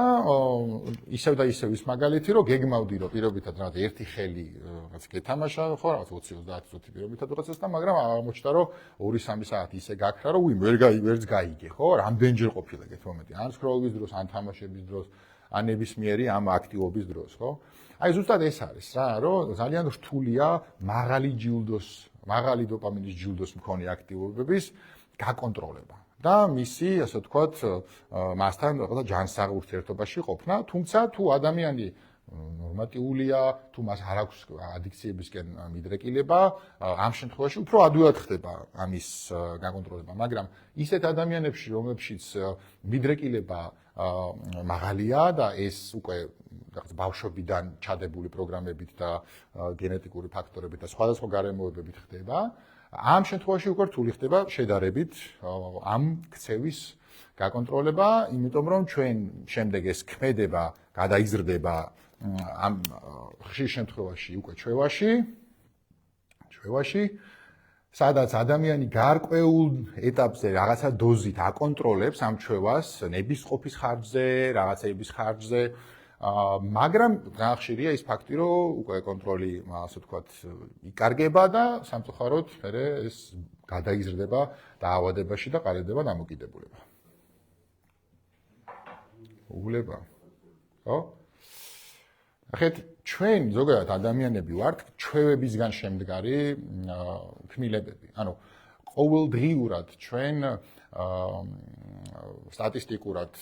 ისევ და ისევ ის მაგალითი რომ გეგმავდი რომ პირობითად რაღაც ერთი ხელი რაღაც გეთამაშა ხო რაღაც 20-30 წუთი პირობითად რაღაცას და მაგრამ აღმოჩნდა რომ 2-3 საათი ისე გაქრა რომ ვერც გაიგე ხო რამდენჯერ ყოფილა ეგეთ მომენტი ან სკროლების დროს ან თამაშების დროს ან ნებისმიერი ამ აქტივობის დროს ხო აი ზუსტად ეს არის რა რომ ძალიან რთულია მაღალი დოპამინის ჯილდოს მქონე აქტივობების გაკონტროლება და მისი, ასე ვთქვათ, მასთან რაღაცა ჯანსაღ ურთიერთობაში ყოფნა, თუმცა თუ ადამიანი ნორმატიულია, თუ მას არ აქვს ადიქციებისკენ მიდრეკილება, ამ შემთხვევაში უფრო ადვილად ხდება ამის გაკონტროლება, მაგრამ ისეთ ადამიანებში, რომლებშიც მიდრეკილება მაღალია და ეს უკვე რაღაც ბავშვობიდან ჩადებული პროგრამებით და გენეტიკური ფაქტორებით და სხვადასხვა გარემოებებით ხდება, ამ შემთხვევაში უკვე რთული ხდება შედარებით ამ ქცევის გაკონტროლება, იმიტომ რომ ჩვენ შემდეგ ეს ქმედება გადაიზრდება ამ ხშირ შემთხვევაში უკვე ჩვევაში, სადაც ადამიანი გარკვეულ ეტაპზე რაღაცა დოზით აკონტროლებს ამ ჩვევას ნების ყოფის ხარჯზე, რაღაცეების ხარჯზე, მაგრამ განხშირია ის ფაქტი, რომ უკვე კონტროლი, ასე ვთქვათ, იკარგება და სამწუხაროდ ეს გადაიზრდება დაავადებაში და ყალიბდება დამოკიდებულება. უგულება. ხო? ახეთ ჩვენ ზოგადად ადამიანები ვართ ჩვევებისგან შემდგარი ქმილებები. ანუ ყოველდღიურად ჩვენ სტატისტიკურად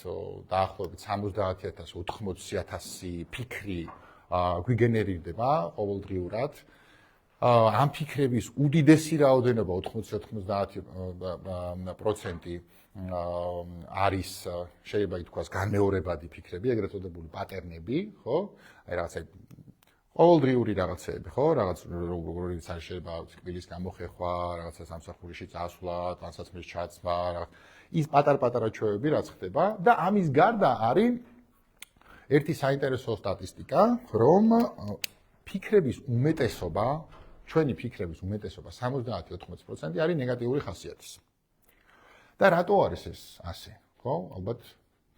დაახლოებით 70,000-80,000 ფიქრი გვიგენერირდება ყოველდღიურად. ამ ფიქრების უდიდესი რაოდენობა 80-90% არის შეიძლება ითქვას განმეორებადი ფიქრები, ეგრეთ წოდებული პატერნები, ხო? აი რაღაცა ყოველდღიური რაღაცეები, ხო? რაღაც როგორიც არის შეიძლება თბილის გამოხეხვა, რაღაცა სამსახურში წასვლა, ტანსაცმლის ჩაცმა, ის პატარ-პატარა ჩვევები რაც ხდება და ამის გარდა არის ერთი საინტერესო სტატისტიკა, რომ ფიქრების უმეტესობა, ჩვენი ფიქრების უმეტესობა 70-80% არის ნეგატიური ხასიათის. და რატო არის ეს ასე, ხო? ალბათ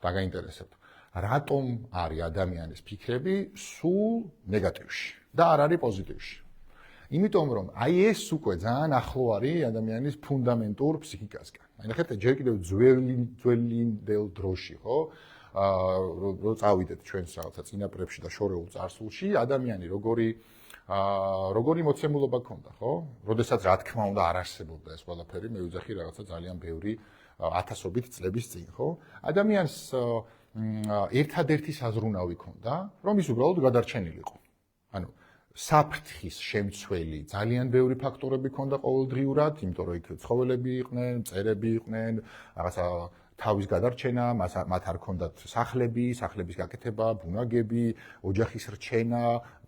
დაგაინტერესებთ. რატომ არის ადამიანის ფიქრები სულ ნეგატივში და არ არის პოზიტივში? იმიტომ რომ აი ეს უკვე ძალიან ახლო არის ადამიანის ფუნდამენტურ ფსიქიკასგან. აი ნახეთ, ჯერ კიდევ ძველინდელ დროში, ხო? რო წავიდეთ ჩვენს რაღაცა წინაპრებში და შორეულ წარსულში, ადამიანი როგორი მოცემულობა ჰქონდა, ხო? როდესაც რა თქმა უნდა არ არსებობდა ეს ყველაფერი, მე ვიძახი რაღაცა ძალიან ბევრი ათასობით წლების წინ, ხო? ადამიანს ერთადერთი საზრუნავი ჰქონდა, რომ ის უბრალოდ გადარჩენილიყო. ანუ საფრთხის შემცველი ძალიან ბევრი ფაქტორები ჰქონდა ყოველდღიურად, იმიტომ რომ იქ ცხოველები იყვნენ, მწერები იყვნენ, რაღაცა თავის გადარჩენა, მათ არ ჰქონდათ სახლების გაკეთება, ბუნაგები, ოჯახის რჩენა,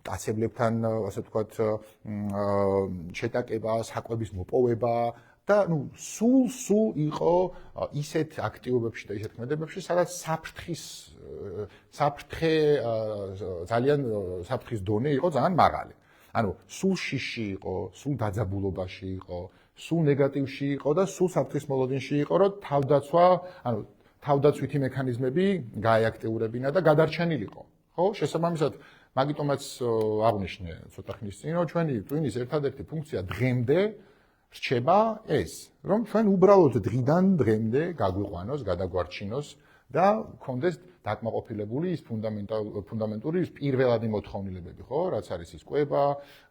მტაცებლებთან, ასე ვთქვათ, შეტაკება, საკვების მოპოვება და სულ იყო ისეთ აქტივობებში და ისეთ ქმედებებში, სადაც საფრთხის დონე იყო ძალიან მაღალი. ანუ სულ შიში იყო, სულ დაძაბულობაში იყო, სულ ნეგატივში იყო და სულ საფრთხის მოლოდინში იყო, რომ თავდაცვითი მექანიზმები გაეაქტიურებინა და გადარჩენილიყო. ხო? შესაბამისად, მაგიტომაც აღნიშნე ცოტა ხნის წინ, რომ ჩვენი ტვინის ერთადერთი ფუნქცია დღემდე რჩება ეს, რომ ჩვენ უბრალოდ დღიდან დღემდე გაგვიყვანოს, გადაგვარჩინოს და გქონდეს დაკმაყოფილებული ის ფუნდამენტური ის პირველადი მოთხოვნილებები, ხო? რაც არის ის კვება,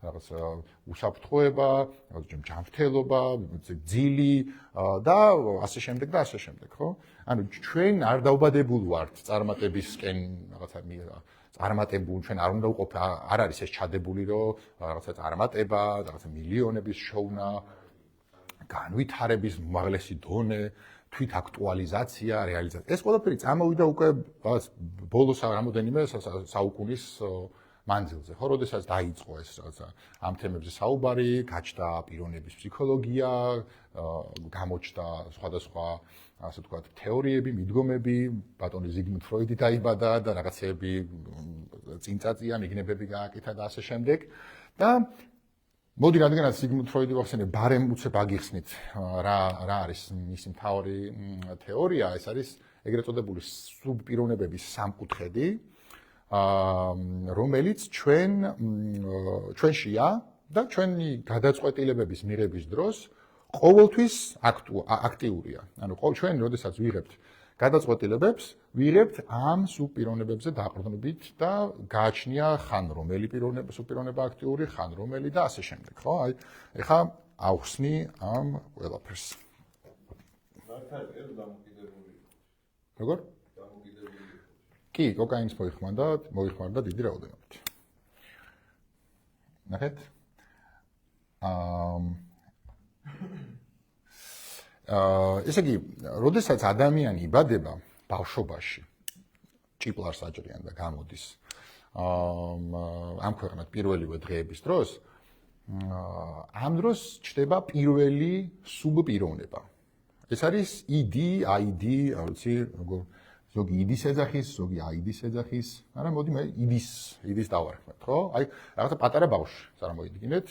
რაღაც უსაფრთხოება, ჯანმრთელობა, ძილი და ასე შემდეგ და ასე შემდეგ, ხო? ანუ ჩვენ არ დაუბადებულ ვართ წარმატებისკენ, რაღაცა წარმატებულ, ჩვენ არ უნდა ვყოფ, არ არის ეს ჩადებული, რომ რაღაცა წარმატება, რაღაცა მილიონების შოვნა, განვითარების უმაღლესი დონე, თვით აქტუალიზაცია, რეალიზაცია. ეს ყველაფერი წამოვიდა უკვე ბოლოს რამოდენიმე საუკუნის მანძილზე, ხო, როდესაც დაიწყო ეს რაღაცა ამ თემებზე საუბარი, გაჩნდა პიროვნების ფსიქოლოგია, გამოჩნდა სხვადასხვა, ასე ვთქვათ, თეორიები, მიდგომები, ბატონი ზიგმუნდ ფროიდი დაიბადა და რაღაცეები წინ წაწია, მიგნებები გააკეთა და ასე შემდეგ. და მოდი რადგანაც სიგმუნდ ფროიდი ვახსენებ, ბარემ უცებ აგიხსნით რა არის მისი მთავარი თეორია, ეს არის ეგრეთ წოდებული სუბპიროვნებების სამკუთხედი, რომელიც ჩვენშია და ჩვენი გადაწყვეტილებების მიღების დროს ყოველთვის აქტიურია. ანუ ჩვენ როდესაც ვიღებთ გადაწყვეტილებებს, ვიღებთ ამ სუბპიროვნებებზე დაყრდნობით და გააჩნია ხან რომელი სუბპიროვნება აქტიური, ხან რომელი და ასე შემდეგ, ხო? აი, ეხლა ავხსნი ამ ყველაფერს. როგორ? კი, კოკაინის მოიხმარდა დიდი რაოდენობით. ნახეთ? ესე იგი, როდესაც ადამიანი იბადება ბავშვობაში, ჭიპლარს აჭრიან და გამოდის ამ ქვეყნად პირველივე დღეების დროს, ამ დროს ჩნდება პირველი სუბპიროვნება. ეს არის ID, არ ვიცი, როგორ ზოგი ID-ს ეძახის, ზოგი ID-ს ეძახის, მაგრამ მოდი მე ID-ს დავარქმევთ, ხო? აი, რაღაცა პატარა ბავშვი, წარმოიდგინეთ,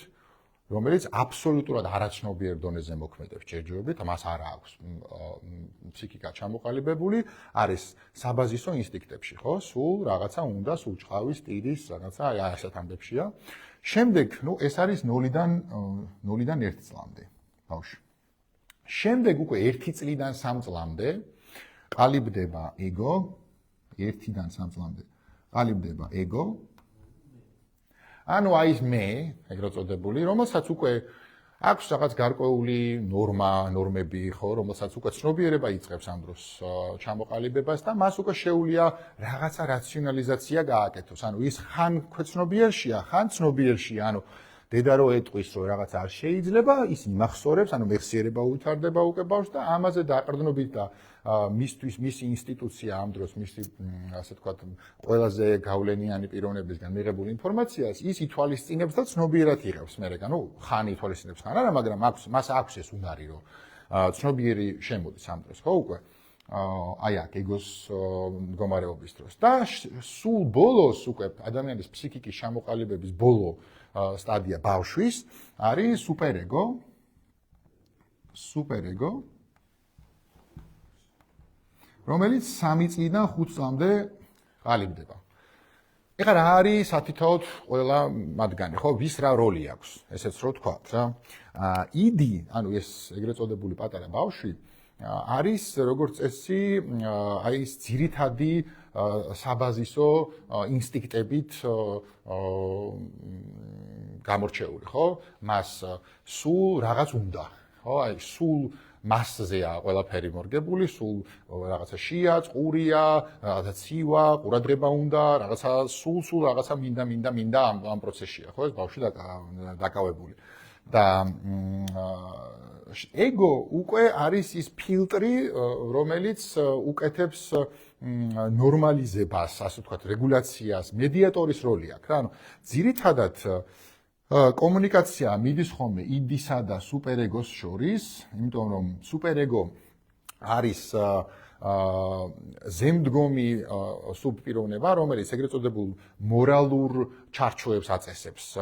რომელიც აბსოლუტურად არაცნობიერ დონეზე მოქმედებს ჯერჯერობით, მას არ აქვს ფსიქიკა ჩამოყალიბებული, არის საბაზისო ინსტინქტებში, ხო? სულ რაღაცა უნდა, სულ ჭყავის, ტირის, რაღაცა აი ასეთ ამბებშია. შემდეგ, ეს არის 0-დან 1 წლამდე ბავშვი. შემდეგ უკვე 1 წლიდან 3 წლამდე ყალიბდება ეგო, 1-დან 3 წლამდე ყალიბდება ეგო. ანუ აი ეს მე, ეგრეთ წოდებული, რომელსაც უკვე აქვს რაღაც გარკვეული ნორმები, ხო, რომელსაც უკვე ცნობიერება იწყებს ამ დროს ჩამოყალიბებას და მას უკვე შეუძლია რაღაცა რაციონალიზაცია გააკეთოს. ანუ ის ხან ქვეცნობიერშია, ხან ცნობიერშია, ანუ დედა რო ეტყვის, რომ რაღაც არ შეიძლება, ის იმახსოვრებს, ანუ მეხსიერება უვითარდება უკვე ბავშვს და ამაზე დაყრდნობით და მისთვის მისი ინსტიტუცია ამ დროს მისი ასე ვთქვათ ყველაზე გავლენიანი პიროვნებისგან მიღებული ინფორმაციას ის ითვალისწინებს და ცნობიერად იღებს მე, ანუ ხან ითვალისწინებს ხან არა, მაგრამ მას აქვს ეს უნარი, რომ ცნობიერი შემოდის ამ დროს, ხო უკვე აი აქ ეგოს მდგომარეობის დროს და სულ ბოლოს უკვე ადამიანის ფსიქიკის ჩამოყალიბების ბოლო სტადია ბავშვის არის სუპერეგო, რომელიც 3 წლიდან 5 წლამდე ყალიბდება. ეხლა რა არის სათითაოდ ყველა მათგანი, ხო? ვის რა როლი აქვს, ესეც რო ვთქვათ, რა. ID, ანუ ეს ეგრეთ წოდებული პატარა ბავშვი არის როგორც წესი, აი ეს ძირითადი საბაზისო ინსტინქტებით გამორჩეული, ხო? მას სულ რაღაც უნდა, ხო? აი სულ მასზეა ყველაფერი მორგებული, სულ რაღაცა შია, წყურია, რაღაცა ცივა, ყურადღება უნდა, რაღაცა სულ რაღაცა მინდა ამ პროცესშია, ხო? ეს ბავშვი დაკავებული. და ეგო უკვე არის ის ფილტრი, რომელიც უკეთებს ნორმალიზებას, ასე ვთქვათ, რეგულაციას, მედიატორის როლი აქვს, რა. ანუ ძირითადად კომუნიკაცია მიდის ხოლმე ID-სა და სუპერეგოს შორის, იმიტომ რომ სუპერეგო არის ზემდგომი სუბპიროვნება, რომელიც ეგრეთ წოდებულ მორალურ ჩარჩოებს აწესებს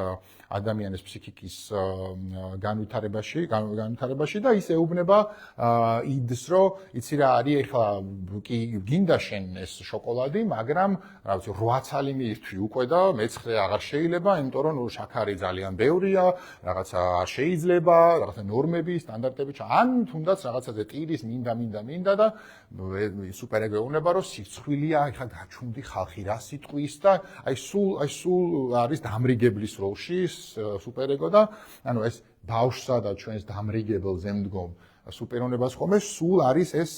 ადამიანის ფსიქიკის განვითარებაში და ის ეუბნება ID-ს, რომ იცი რა არის, ეხლა კი გინდა შენ ეს შოკოლადი, მაგრამ რა ვიცი 8 ცალი მიირთვი უკვე და მე-9 აღარ შეიძლება, იმიტომ რომ შაქარი ძალიან ბევრია, რაღაცა არ შეიძლება, რაღაცა ნორმები, სტანდარტები, ან თუნდაც რაღაცაზე ტირის მინდა და სუპერეგო ეუბნება, რომ სიცხვილია, ეხლა გაჩუნდი ხალხი რა სიტყვის და აი სულ არის დამრიგებლის როლში სუპერეგო და ანუ ეს ბავშვსა და ჩვენს დამრიგებელ ზემდგომ სუპეროვნებას ხოლმე სულ არის ეს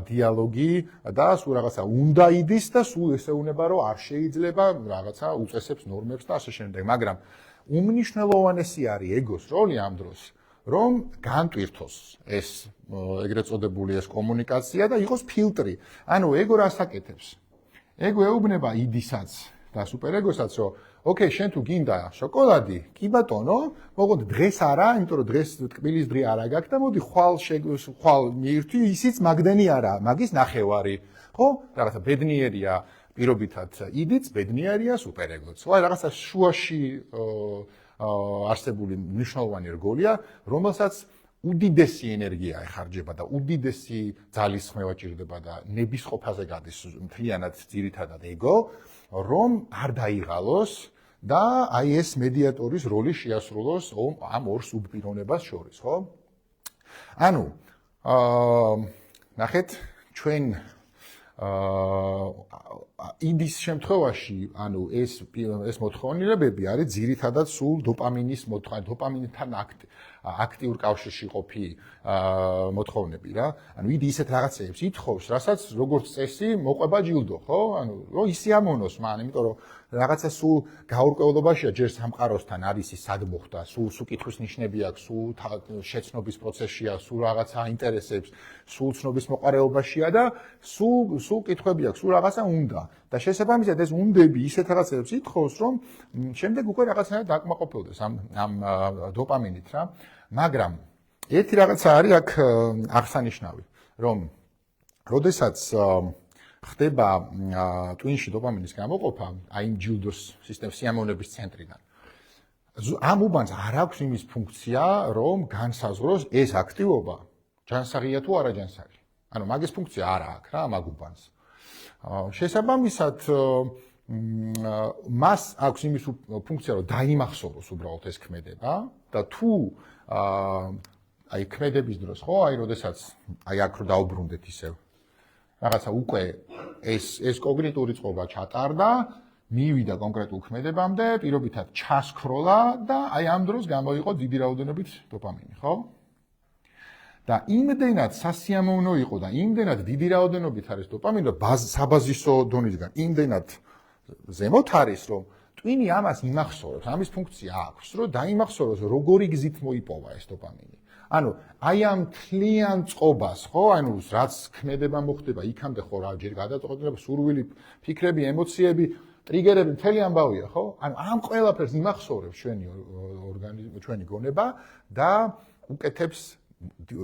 დიალოგი და სულ რაღაცა უნდა იდის და სულ ესეუნება, რომ არ შეიძლება რაღაცა უწესებს ნორმებს და ასე შემდეგ, მაგრამ უმნიშვნელოვანესი არის ეგოს როლი ამ დროს, რომ განტვირთოს ეს ეგრეთ წოდებული ეს კომუნიკაცია და იყოს ფილტრი. ანუ ეგო რას აკეთებს? ეგო ეუბნება ID-საც და სუპერეგოსაც, რომ ოკეი, შენ თუ გინდა შოკოლადი, კი ბატონო, მოკლედ დღეს არა, იმიტომ რომ დღეს ტკბილის დღე არა გაქვს და მოდი ხვალ მიირთვი, ისიც მაგდენი არა, მაგის ნახევარი. ხო? რაღაცა ბედნიერია პირობითად ID-ც, ბედნიერია სუპერეგოც. აი რაღაცა შუაში არსებული მნიშვნელოვანი რგოლია, რომელსაც უდიდესი ენერგია ეხარჯება და უდიდესი ძალისხმევა ჭირდება და ნების ყოფაზე გადის მთლიანად ძირითადად ეგო, რომ არ დაიღალოს და აი ეს მედიატორის როლი შეასრულოს ამ ორ სუბპიროვნებას შორის, ხო? ანუ ნახეთ ჩვენ იდის შემთხვევაში, ანუ ეს მოთხოვნილებები არის ძირითადად სულ დოპამინის დოპამინთან აქტიურ კავშირში ყოფი მოთხოვნები რა. ანუ იდი ისეთ რაღაცებს ითხოვს, რასაც როგორც წესი მოყვება ჯილდო, ხო? ანუ რომ ისიამოვნოს მან, იმიტომ რომ რაღაცა სულ გაურკვევლობაშია, ჯერ სამყაროსთან არის ის სად მოხდა, სულ კითხვის ნიშნები აქვს, სულ შეცნობის პროცესია, სულ რაღაცა აინტერესებს, სულ ცნობის მოყარეობაშია და სულ კითხვები აქვს, სულ რაღაცა უნდა. და შესაბამისად ეს უნდები ისეთ რაღაცებს ითხოვს, რომ შემდეგ უკვე რაღაცნაირად დაკმაყოფილდეს ამ დოპამინით რა. მაგრამ ერთი რაღაცა არის აქ აღსანიშნავი, რომ როდესაც ხდება ტვინში დოპამინის გამოყოფა, აი იმ ჯილდოს სისტემის სიამოვნების ცენტრიდან. ამ უბანს არ აქვს იმის ფუნქცია, რომ განსაზღვროს ეს აქტივობა ჯანსაღია თუ არა ჯანსაღი. ანუ მაგის ფუნქცია არ აქვს რა მაგ უბანს. შესაბამისად მას აქვს იმის ფუნქცია, რომ დაიმახსოვროს უბრალოდ ეს ქმედება და თუ აი ქმედების დროს ხო, აი როდესაც აი აქ რო დაუბრუნდეთ ისევ რაღაცა უკვე ეს კოგნიტური წყობა ჩატარდა, მივიდა კონკრეტულ ქმედებამდე, პირობითად ჩასქროლა და აი ამ დროს გამოიყო დიდი რაოდენობით დოპამინი, ხო? და იმდენად სასიამოვნო იყო და იმდენად დიდი რაოდენობით არის დოპამინი, რომ საბაზისო დონისგან იმდენად ზემოთ არის, რომ ტვინი ამას იმახსოვრებს, ამის ფუნქცია აქვს, რომ დაიმახსოვროს როგორი გზით მოიპოვა ეს დოპამინი. ანუ აი ამ თლიან წყობას, ხო, ანუ რაც ქმედება მოხდება, იქამდე ხო რა ჯერ გადაწყვეტილება, სურვილი, ფიქრები, ემოციები, ტრიგერები, მთელი ამბავია, ხო? ანუ ამ ყველაფერს იმახსოვრებს ჩვენი ორგანიზმი, ჩვენი გონება და უკეთებს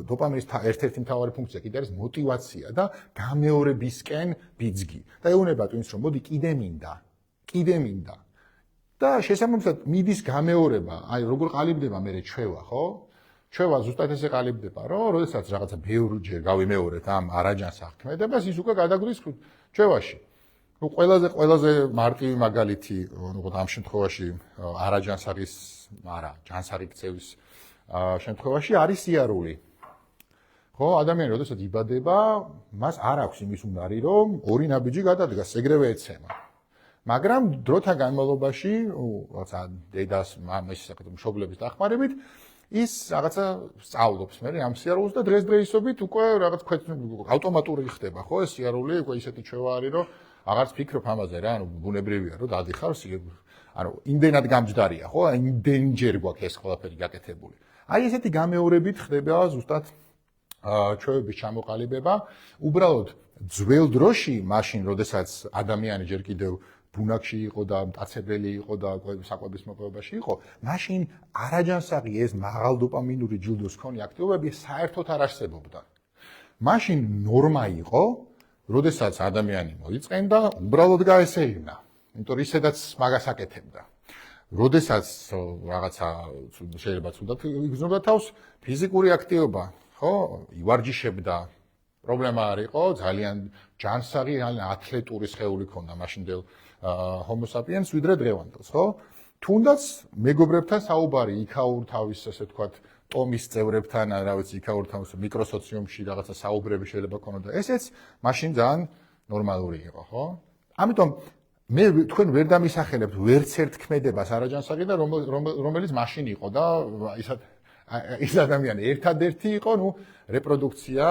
დოპამინის ერთ-ერთი მთავარი ფუნქცია კიდე არის мотиваცია და გამეორებისკენ ბიძგი. და ეუბნება ტვინს, რომ მოდი კიდე მინდა. და შესაბამისად მიდის გამეორება, აი როგორ ყალიბდება მე ჩვევა, ხო? ჩვევა ზუსტად ესე ყალიბდება, რომ როდესაც რაღაცა ბევრჯერ გავიმეორეთ ამ არაჯანსაღ ქმედებას, ის უკვე გადაგვდის ჩვევაში. ნუ ყველაზე მარტივი მაგალითი, ამ შემთხვევაში არაჯანსაღის, არა, ჯანსაღი ქცევის შემთხვევაში არის სიარული. ხო, ადამიანი როდესაც იბადება, მას არ აქვს იმის უნარი, რომ ორი ნაბიჯი გადადგას, ეგრევე ეცემა. მაგრამ დროთა განმავლობაში, რაღაცა დედას, მამის, მშობლების დახმარებით, ის რაღაცა სწავლობს მე ამ სიარულს და დღესდღეობით უკვე რაღაც ავტომატური ხდება, ხო, ეს სიარული უკვე ისეთი ჩვევა არის, რომ აღარც ფიქრობ ამაზე რა, ანუ ბუნებრივია, რომ დადიხარ, ანუ იმდენად გამჯდარია, ხო, იმდენჯერ გვაქვს ეს ყველაფერი გაკეთებული. აი ესეთი გამეორებით ხდება ზუსტად ჩვევების ჩამოყალიბება, უბრალოდ ძველ დროში, მაშინ, როდესაც ადამიანი ჯერ კიდევ ბუნაგში იყო და მტაცებელი იყო და საკვების მოპოვებაში იყო, მაშინ არაჯანსაღი ეს მაღალ დოპამინური ჯილდოს მქონე აქტივობები საერთოდ არ არსებობდა. მაშინ ნორმა იყო, როდესაც ადამიანი მოიწყენდა, უბრალოდ გაესეირნა, იმიტომ რომ ისედაც მაგას აკეთებდა. როდესაც რაღაცა შეიძლება ცუდად იგრძნობდა თავს, ფიზიკური აქტივობა, ხო, ივარჯიშებდა, პრობლემა არ იყო, ძალიან ჯანსაღი, ათლეტური სხეული ჰქონდა მაშინდელ Homo sapiens ვიდრე დღევანდელს, ხო? თუნდაც მეგობრებთან საუბარი, იქაურ თავის, ასე ვთქვათ, ტომის წევრებთან, რა ვიცი, იქაურ თავის მიკროსოციუმში რაღაცა საუბრები შეიძლება ქონოდა. ესეც მაშინ ძალიან ნორმალური იყო, ხო? ამიტომ მე თქვენ ვერ დამისახელებთ ვერც ერთ ქმედებას არაჯანსაღი და რომელიც მაშინ იყო და ის ადამიანი ერთადერთი იყო, ნუ რეპროდუქცია,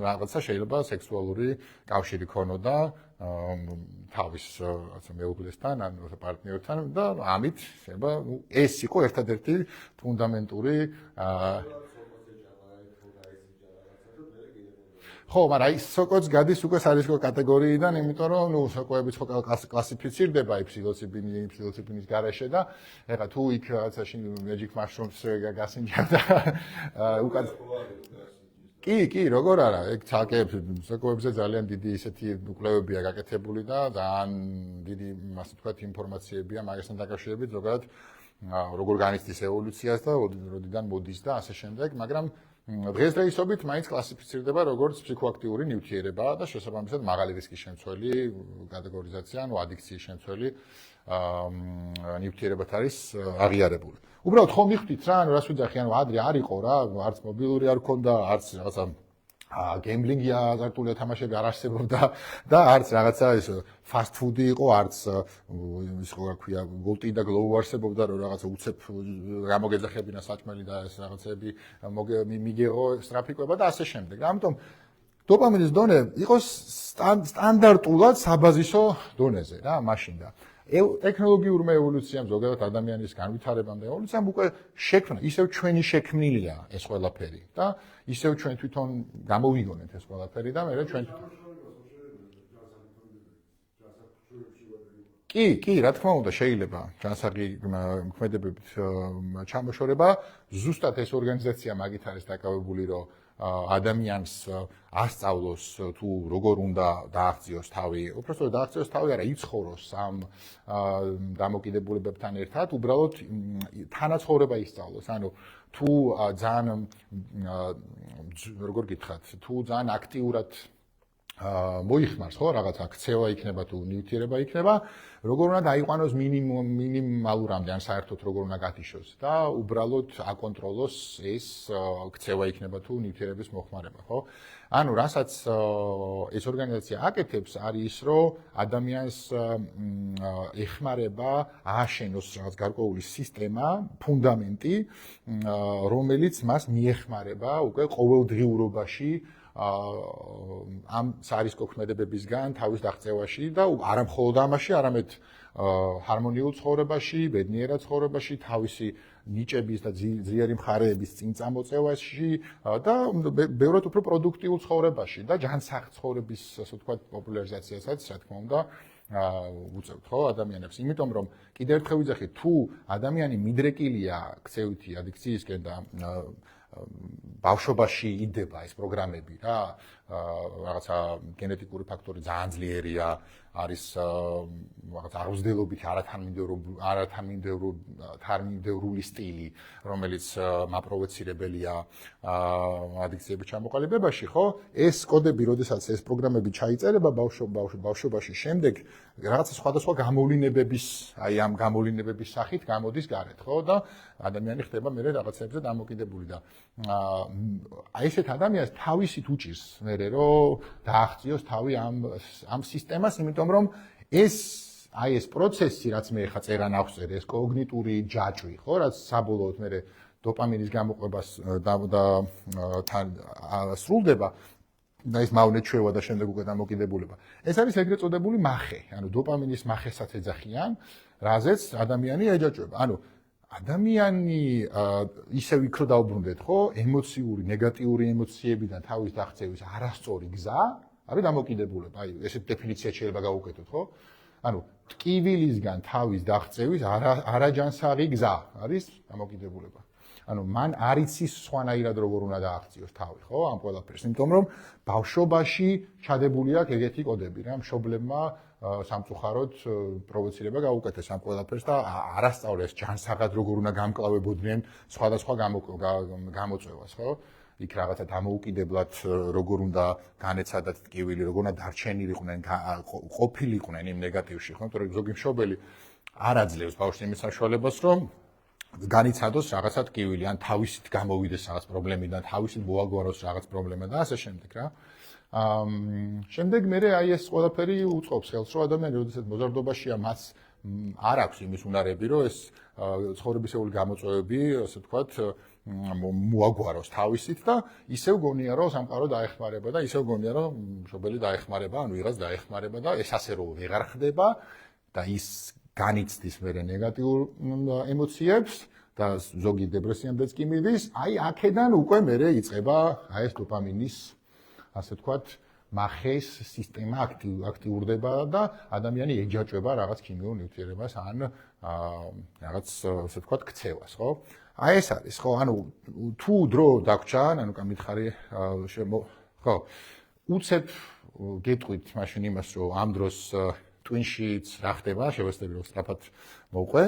რაღაცა შეიძლება სექსუალური კავშირი ქონოდა თავის მეუღლესთან, ან პარტნიორთან და ამით შეიძლება ეს იყო ერთადერთი ფუნდამენტური ხო, მაგრამ ის სოკოც გადის უკვე სარისკო კატეგორიიდან, იმიტომ რომ ნუ სოკოებიც ხო კლასიფიცირდება ფსილოციბინის გარეშე და ეხლა თუ იქ რაღაცაში magic mushrooms გასინჯა და უკან კი, როგორ არა, ეგ ცალკე სოკოებზე ძალიან დიდი ისეთი კვლევებია გაკეთებული და ძალიან დიდი, ასე ვთქვათ, ინფორმაციებია მაგასთან დაკავშირებით, ზოგადად როგორ განიცდის ევოლუციას და როდიდან მოდის და ასე შემდეგ, მაგრამ დღესდღეობით მაინც კლასიფიცირდება როგორც ფსიქოაქტიური ნივთიერება და შესაბამისად მაღალი რისკის შემცველი კატეგორიზაცია, ანუ ადიქციის შემცველი ნივთიერებად არის აღიარებული. უბრალოდ ხომ მიხვდით რა, ანუ რას ვიძახი, ანუ ადრე არ იყო რა, არც მობილური არ ქონდა, არც რაღაცა გემბლინგი აზარტული თამაშები არ არსებობდა და არც რაღაცა ეს ფასტ ფუდი იყო, არც ის რა ქვია, გოლტი და გლოუ არსებობდა, რომ რაღაცა უცებ გამოგეძახებინა საჭმელი და ეს რაღაცები მიგეღო სტრაფიკება და ასე შემდეგ. ამიტომ დოპამინის დონე იყოს სტანდარტულად საბაზისო დონეზე რა, მაშინ და ტექნოლოგიურმა ევოლუციამ ზოგადად ადამიანის განვითარებამ და ევოლუციამ უკვე შექმნა, ისევ ჩვენი შექმნილია ეს ყველაფერი და ისევ ჩვენ თვითონ გამოვიგონეთ ეს ყველაფერი და მე ჩვენ კი, რა თქმა უნდა, შეიძლება ჯანსაღი ქმედებებით ჩამოშორება, ზუსტად ეს ორგანიზაცია მაგით არის დაკავებული, რომ ადამიანს ასწავლოს თუ როგორ უნდა დააღწიოს თავი, უბრალოდ დააღწიოს თავი არა, იცხოვროს ამ დამოკიდებულებებთან ერთად, უბრალოდ თანაცხოვრება ისწავლოს. ანუ თუ ძალიან როგორ გითხრათ, თუ ძალიან აქტიურად მოიხმარს ხო რაღაცა ქცევა იქნება თუ ნივთიერება იქნება, როგორ უნდა დაიყვანოს მინიმალურამდე ან საერთოდ როგორ უნდა გათიშოს და უბრალოდ აკონტროლოს ეს ქცევა იქნება თუ ნივთიერების მოხმარება, ხო? ანუ რასაც ეს ორგანიზაცია აკეთებს არის ის, რომ ადამიანს ეხმარება ააშენოს რაღაც გარკვეული სისტემა, ფუნდამენტი, რომელიც მას მიეხმარება უკვე ყოველდღიურობაში ამ სარისკო ქმედებებისგან თავის დაღწევაში და არა მხოლოდ ამაში, არამედ ჰარმონიულ ცხოვრებაში, ბედნიერად ცხოვრებაში, თავისი ნიჭების და ძლიერი მხარეების წინ წამოწევაში და ბევრად უფრო პროდუქტიულ ცხოვრებაში და ჯანსაღ ცხოვრების, ასე ვთქვათ, პოპულარიზაციასაც, რა თქმა უნდა, უწევთ ხო ადამიანებს. იმიტომ რომ კიდევ ერთხელ ვიძახით, თუ ადამიანი მიდრეკილია ქცევითი ადიქციისკენ და ბავშვობაში იდება ეს პროგრამები რა, რაღაცა გენეტიკური ფაქტორი ძალიან ძლიერია, არის რაღაც აღზრდელობით არათანმიმდევრული სტილი, რომელიც მაპროვოცირებელია ადიქციების ჩამოყალიბებაში, ხო? ეს კოდები, როდესაც ეს პროგრამები ჩაიწერება ბავშვობაში, შემდეგ რაღაცა სხვადასხვა გამოვლინებების, აი ამ გამოვლინებების სახით გამოდის გარეთ, ხო? და ადამიანი ხდება მე რაღაცებზე დამოკიდებული და აი ესეთ ადამიანს თავისით უჭირს მე რომ დააღწიოს თავი ამ სისტემას, იმიტომ რომ ეს პროცესი, რაც მე ხა წერან აღწერ, ეს კოგნიტური ჯაჭვი, ხო, რაც საბოლოოდ მე დოპამინის გამოყვებას თან სრულდება და ეს მავნეჩვევა და შემდეგ უკვე დამოკიდებულება. ეს არის ეგრეთ წოდებული მახე, ანუ დოპამინის მახესაც ეძახიან, რაზეც ადამიანი ეჯაჭვება. ანუ ადამიანი ისევ იქ რო დაუბრუნდეთ, ხო, ემოციური, ნეგატიური ემოციებიდან თავის დაღწევის არასწორი გზა არის დამოკიდებულება. აი, ესეთ დეფინიციად შეიძლება გავუკეთოთ, ხო? ანუ ტკივილისგან თავის დაღწევის არაჯანსაღი გზა არის დამოკიდებულება. ანუ მან არ იცის სხვანაირად როგორ უნდა დააღწიოს თავი, ხო, ამ ყველაფერს, იმიტომ რომ ბავშვობაში ჩადებული აქვს ეგეთი კოდები რა, მშობლებმა სამწუხაროდ პროვოცირება გაუკეთეს ამ ყველაფერს და არასწავლეს ჯანსაღად როგორ უნდა გამკლავებოდნენ სხვადასხვა გამოწვევას, ხო? იქ რაღაცა დამოუკიდებლად როგორ უნდა განეცადათ ტკივილი, როგორ უნდა დარჩენილიყვნენ, ყოფილიყვნენ იმ ნეგატივში, ხო? იმიტომ რომ ზოგი მშობელი არ აძლევს ბავშვს იმის საშუალებას, რომ განიცადოს რაღაცა ტკივილი, ან თავისით გამოვიდეს რაღაც პრობლემიდან, თავისით მოაგვაროს რაღაც პრობლემა და ასე შემდეგ რა. შემდეგ მე აი ეს ყველაფერი უწყობს ხელს, რომ ადამიანი, როდესაც მოზარდობაშია, მას არ აქვს იმის უნარები, რომ ეს ცხოვრებისეული გამოწვევები, ასე ვთქვათ, მოაგვაროს თავისით და ისევ გონია, რომ სამყარო დაეხმარება და ისევ გონია, რომ მშობელი დაეხმარება, ან ვიღაც დაეხმარება და ეს ასე რომ ვეღარ ხდება და ის განიცდის მე ნეგატიურ ემოციებს და ზოგი დეპრესიამდეც კი მიდის, აი აქედან უკვე მე იწყება აი ეს დოპამინის, ასე ვთქვათ, მახეს სისტემა აქტიურდება და ადამიანი ეჯაჭვება რაღაც ქიმიურ ნივთიერებას ან რაღაც, ასე ვთქვათ, ქცევას, ხო? აი ეს არის, ხო? ანუ თუ დრო დაგვრჩა, ანუ გამითხარი, ხო, უცებ გეტყვით მაშინ იმას, რომ ამ დროს ტვინშიც რა ხდება, შევეცდები რომ სწრაფად მოვყვე.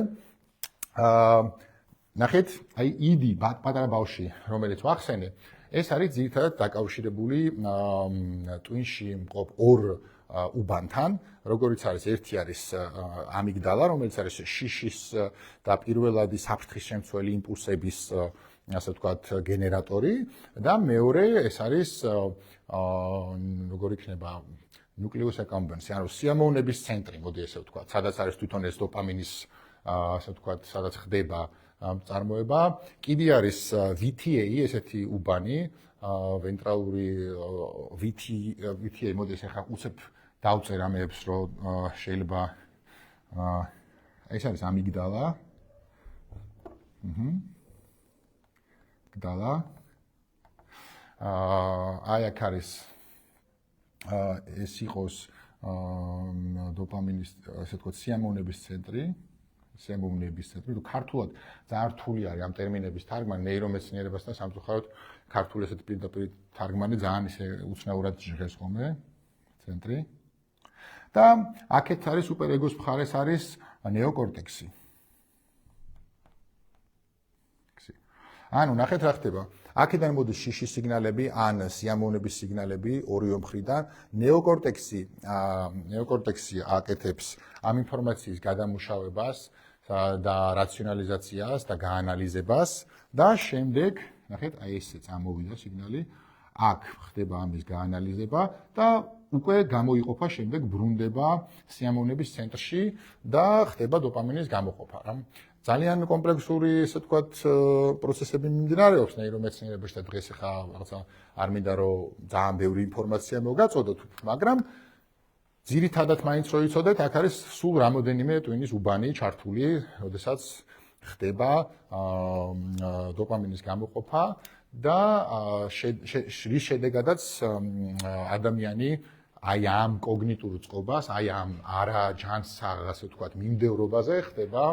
ნახეთ, აი იდი პატარა ბავშვი, რომელიც ვახსენე, ეს არის ძირითადად დაკავშირებული ტვინში მყოფ ორ უბანთან, როგორიც არის ერთი არის ამიგდალა, რომელიც არის შიშის და პირველადი საფრთხის შემცველი იმპულსების ასე ვთქვათ გენერატორი და მეორე ეს არის როგორ იქნება ნუკლეუს აკამბენსი, ანუ სიამოვნების ცენტრი, მოდი ესე ვთქვათ, სადაც არის თვითონ ეს დოპამინის ასე ვთქვათ, სადაც ხდება წარმოება. კიდე არის VTA, ესეთი უბანი, ვენტრალური VTA, მოდი ესე ხა უცებ დავწერ ამებს, რომ შეიძლება ეს არის ამიგდალა. გდალა. აი აქ არის ეს იყოს დოპამინის, ასე ვთქვათ, სიამოვნების ცენტრი. სიამოვნების ცენტრი, თუ ქართულად ძალიან რთული არის ამ ტერმინების თარგმნა ნეირომეცნიერებასთან სამწუხაროდ ქართულ ესეთ პირდაპირ თარგმანი ძალიან ისე უცნაურად ჟღერს ხოლმე ცენტრი. და აქეთ არის სუპერეგოს მხარეს არის ნეოკორტექსი. ანუ ნახეთ რა ხდება. აქედან მოდის შიშის სიგნალები ან სიამოვნების სიგნალები ორივე მხრიდან. ნეოკორტექსი აკეთებს ამ ინფორმაციის გადამუშავებას და რაციონალიზაციას და გაანალიზებას და შემდეგ, ნახეთ, აი ესე წამოვიდა სიგნალი, აქ ხდება ამის გაანალიზება და უკვე გამოიყოფა შემდეგ ბრუნდება სიამოვნების ცენტრში და ხდება დოპამინის გამოყოფა. ძალიან კომპლექსური, ესე ვთქვათ, პროცესები მიმდინარეობს ნეირომეცნიერებაში და დღეს ახლა რაღაცა არ მინდა რომ ძალიან ბევრი ინფორმაცია მოგაწოდოთ, მაგრამ ძირითადად მაინც რო იცოდეთ, აქ არის სულ რამოდენიმე ტვინის უბანი ჩართული, როდესაც ხდება დოპამინის გამოყოფა და რის შედეგადაც ადამიანი აი ამ კოგნიტურ წყობას, აი ამ არაჯანსაღ, ასე ვთქვათ, მიმდევრობაზე ხდება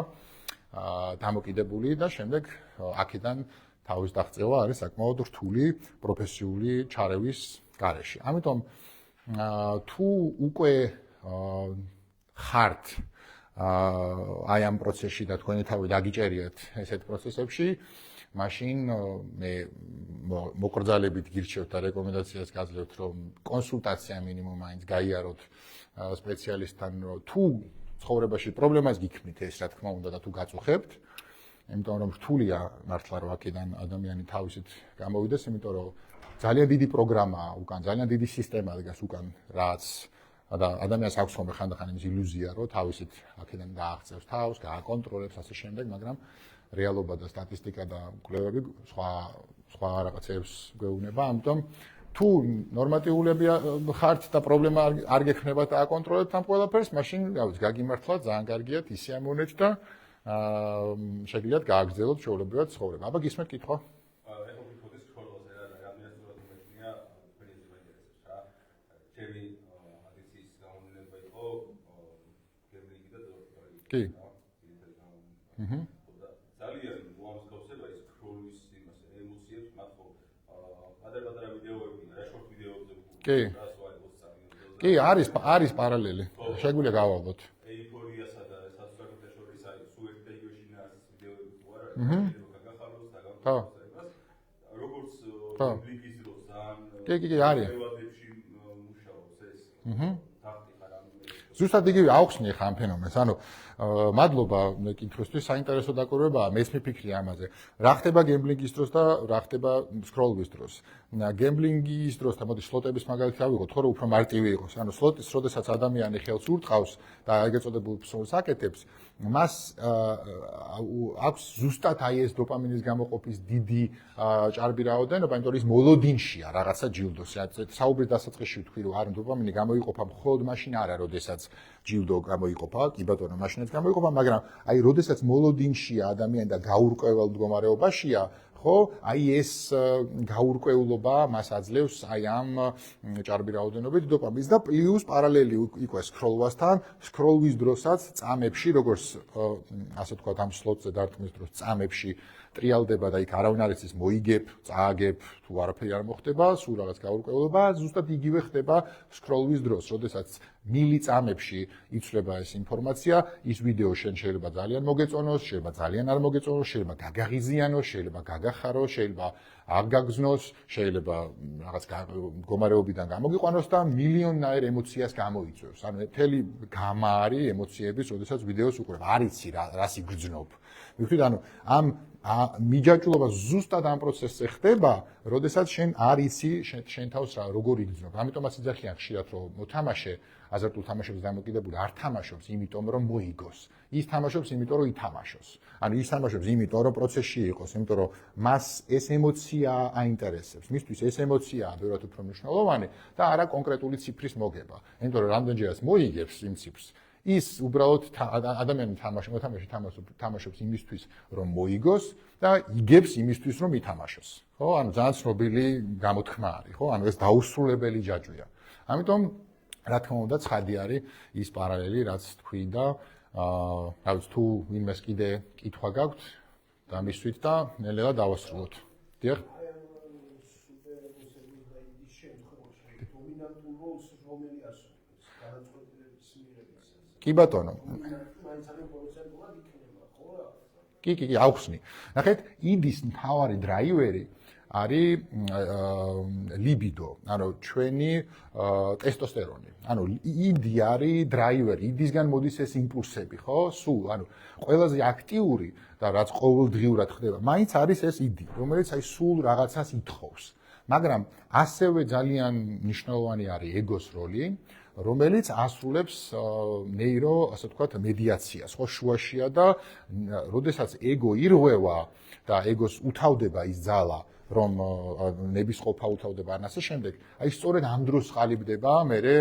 დამოკიდებული და შემდეგ აქედან თავის დაღწევა არის საკმაოდ რთული პროფესიული ჩარევის გარეშე. ამიტომ თუ უკვე ხართ აი ამ პროცესში და თქვენი თავი დაგიჭერიათ ესეთ პროცესებში, მაშინ მე მოკრძალებით გირჩევთ და რეკომენდაციას გაძლევთ, რომ კონსულტაცია მინიმუმ მაინც გაიაროთ სპეციალისტთან, რომ თუ ცხოვრებაში პრობლემას გიქმნით ეს, რა თქმა უნდა, და თუ გაწუხებთ, იმიტომ რომ რთულია მართლა რომ აქედან ადამიანი თავისით გამოვიდეს, იმიტომ რომ ძალიან დიდი პროგრამაა უკან, ძალიან დიდი სისტემა დგას უკან, რაც და ადამიანს აქვს ხოლმე ხანდახან იმის ილუზია, რომ თავისით აქედან გააღწევს თავს, გააკონტროლებს ასე შემდეგ, მაგრამ რეალობა და სტატისტიკა და კვლევები სხვა რაღაცებს გვეუბნება, ამიტომ თუ ნორმატიულები ხართ და პრობლემა არ გექნებათ და აკონტროლებთ ამ ყველაფერს, მაშინ გაგიმართლათ, ძალიან კარგიათ, ისიამოვნეთ და შეგიძლიათ გააგრძელოთ ჩვეულებრივად ცხოვრება. აბა გისმენთ კითხვა? კი. ძალიან მოამსგავსება ის ქრონის იმას ემოციებს, მათ ხო პატარ-პატარა ვიდეოები, რა შორტ ვიდეოებზე კი. კი, არის პარალელი. შეგვიძლია გავალბოთ. ეიფორიასა და სასწრაფოთა შორის არის სუერტ და იოშინას ვიდეოები თუ არა, გაგახაროს და გაგახაროს. როგორც ბლიკის დროს ძალიან კი, არის. მუშაობს ეს. ზუსტად იგივე აუხსნი ხა ამ ფენომენს. ანუ მადლობა კითხვისთვის, საინტერესო დაკვირვებაა, მეც მიფიქრია ამაზე. რა ხდება გემბლინგის დროს და რა ხდება სკროლვის დროს. გემბლინგის დროს და მოდი სლოტების მაგალითი ავიღოთ, ხო რომ უფრო მარტივი იყოს. ანუ სლოტის, როდესაც ადამიანი ხელს ურტყავს და ეგრეთ წოდებულ ფსონს აკეთებს, მას აქვს ზუსტად აი ეს დოპამინის გამოყოფის დიდი ჭარბი რაოდენობა, იმიტომ რომ ის მოლოდინშია რაღაცა ჯილდოს. საუბრის დასაწყისში ვთქვი, რომ არ დოპამინი გამოიყოფა მხოლოდ მაშინ არა, როდესაც ჯილდო გამოიყოფა, კი ბატონო, მაშინაც გამოიყოფა, მაგრამ აი როდესაც მოლოდინშია ადამიანი და გაურკვეველ მდგომარეობაშია, ხო, აი ეს გაურკვევლობა მას აძლევს აი ამ ჭარბი რაოდენობით დოპამინს და პლუს პარალელი იყო სკროლვასთან, სკროლვის დროსაც წამებში, როგორც ასე ვთქვათ, ამ სლოტზე დარტყმის დროს წამებში ტრიალდება და იქ არავინ არ იცის მოიგებ, წააგებ, თუ არაფერი არ მოხდება, სულ რაღაც გაურკვევლობა, ზუსტად იგივე ხდება სკროლვის დროს, როდესაც მილიწამებში იცვლება ეს ინფორმაცია, ის ვიდეო შენ შეიძლება ძალიან მოგეწონოს, შეიძლება ძალიან არ მოგეწონოს, შეიძლება გაგაღიზიანოს, შეიძლება გაგახაროს, შეიძლება არ გაგზნოს, შეიძლება რაღაც მდგომარეობიდან გამოგიყვანოს და მილიონნაირ ემოციას გამოიწვევს. ანუ მთელი გამა არის ემოციების, როდესაც ვიდეოს უყურებ. არ იცი რას იგრძნობ. მივხვდით, ანუ ამ მიჯაჭვულობა ზუსტად ამ პროცესზე ხდება, როდესაც შენ არ იცი შენ თავს როგორ იგრძნობ. ამიტომაც იძახიან ხშირად, რომ მოთამაშე აზარტულ თამაშებს დამოკიდებული არ თამაშობს, იმიტომ რომ მოიგოს. ის თამაშობს, იმიტომ რომ ითამაშოს. ანუ ის თამაშობს, იმიტომ რომ პროცესში იყოს, იმიტომ რომ მას ეს ემოცია აინტერესებს. მისთვის ეს ემოციაა ბევრად უფრო მნიშვნელოვანი და არა კონკრეტული ციფრის მოგება. იმიტომ რომ რამდენჯერაც მოიგებს იმ ციფრს, ის უბრალოდ ადამიანი თამაშობს იმისთვის, რომ მოიგოს და იგებს იმისთვის, რომ ითამაშოს. ხო? ანუ ძალიან ცნობილი გამოთქმა არის, ხო? ანუ ეს დაუსრულებელი ჯაჭვია. ამიტომ რა თქმა უნდა, ცხადი არის ის პარალელი, რაც თქვი და რა ვიცი, თუ ვინმეს კიდე კითხვა გაქვთ, დამისვით და ნელ-ნელა დავასრულოთ. დიახ? კი ბატონო. კი, ავხსნი. ნახეთ, იდის მთავარი დრაივერი არის ლიბიდო, ანუ ჩვენი ტესტოსტერონი. ანუ იდი არის დრაივერი, იდისგან მოდის ეს იმპულსები, ხო? სულ, ანუ ყველაზე აქტიური და რაც ყოველდღიურად ხდება, მაინც არის ეს იდი, რომელიც აი სულ რაღაცას ითხოვს. მაგრამ ასევე ძალიან მნიშვნელოვანი არის ეგოს როლი, რომელიც ასრულებს ნეირო, ასე ვთქვათ, მედიაციას, ხო, შუაშია და როდესაც ეგო ირღვევა და ეგოს უთავდება ის ძალა, რომ ნების ყოფა უთავდება ან ასე შემდეგ, აი სწორედ ამ დროს ყალიბდება მერე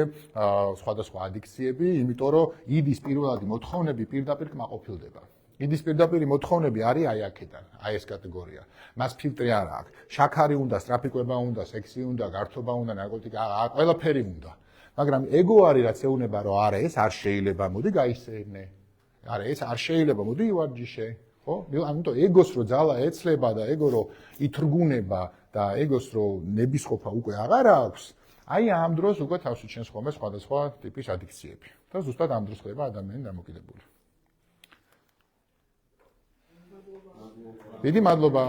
სხვადასხვა ადიქციები, იმიტომ რომ იდის პირველადი მოთხოვნები პირდაპირ კმაყოფილდება. იდის პირდაპირი მოთხოვნები არის აი აქედან, აი ეს კატეგორია. მას ფილტრი არ აქვს. შაქარი უნდა, სტრაფიკვება უნდა, სექსი უნდა, გართობა უნდა, ნარკოტიკა, ყველაფერი უნდა. მაგრამ ეგო არის, რაც ეუბნება, რომ არა, ეს არ შეიძლება, მოდი გაისწრებნე. არა, ეს არ შეიძლება, მოდი ივარჯიშე. ხო? ამიტომ ეგოს რო ძალა ეცლება და ეგო რო ითრგუნება და ეგოს რო ნების ყოფა უკვე აღარ აქვს, აი ამ დროს უკვე თავს უჩენს ხოლმე სხვადასხვა ტიპის ადიქციები. და ზუსტად ამ დროს ხდება ადამიანი დამოკიდებული. დიდი მადლობა.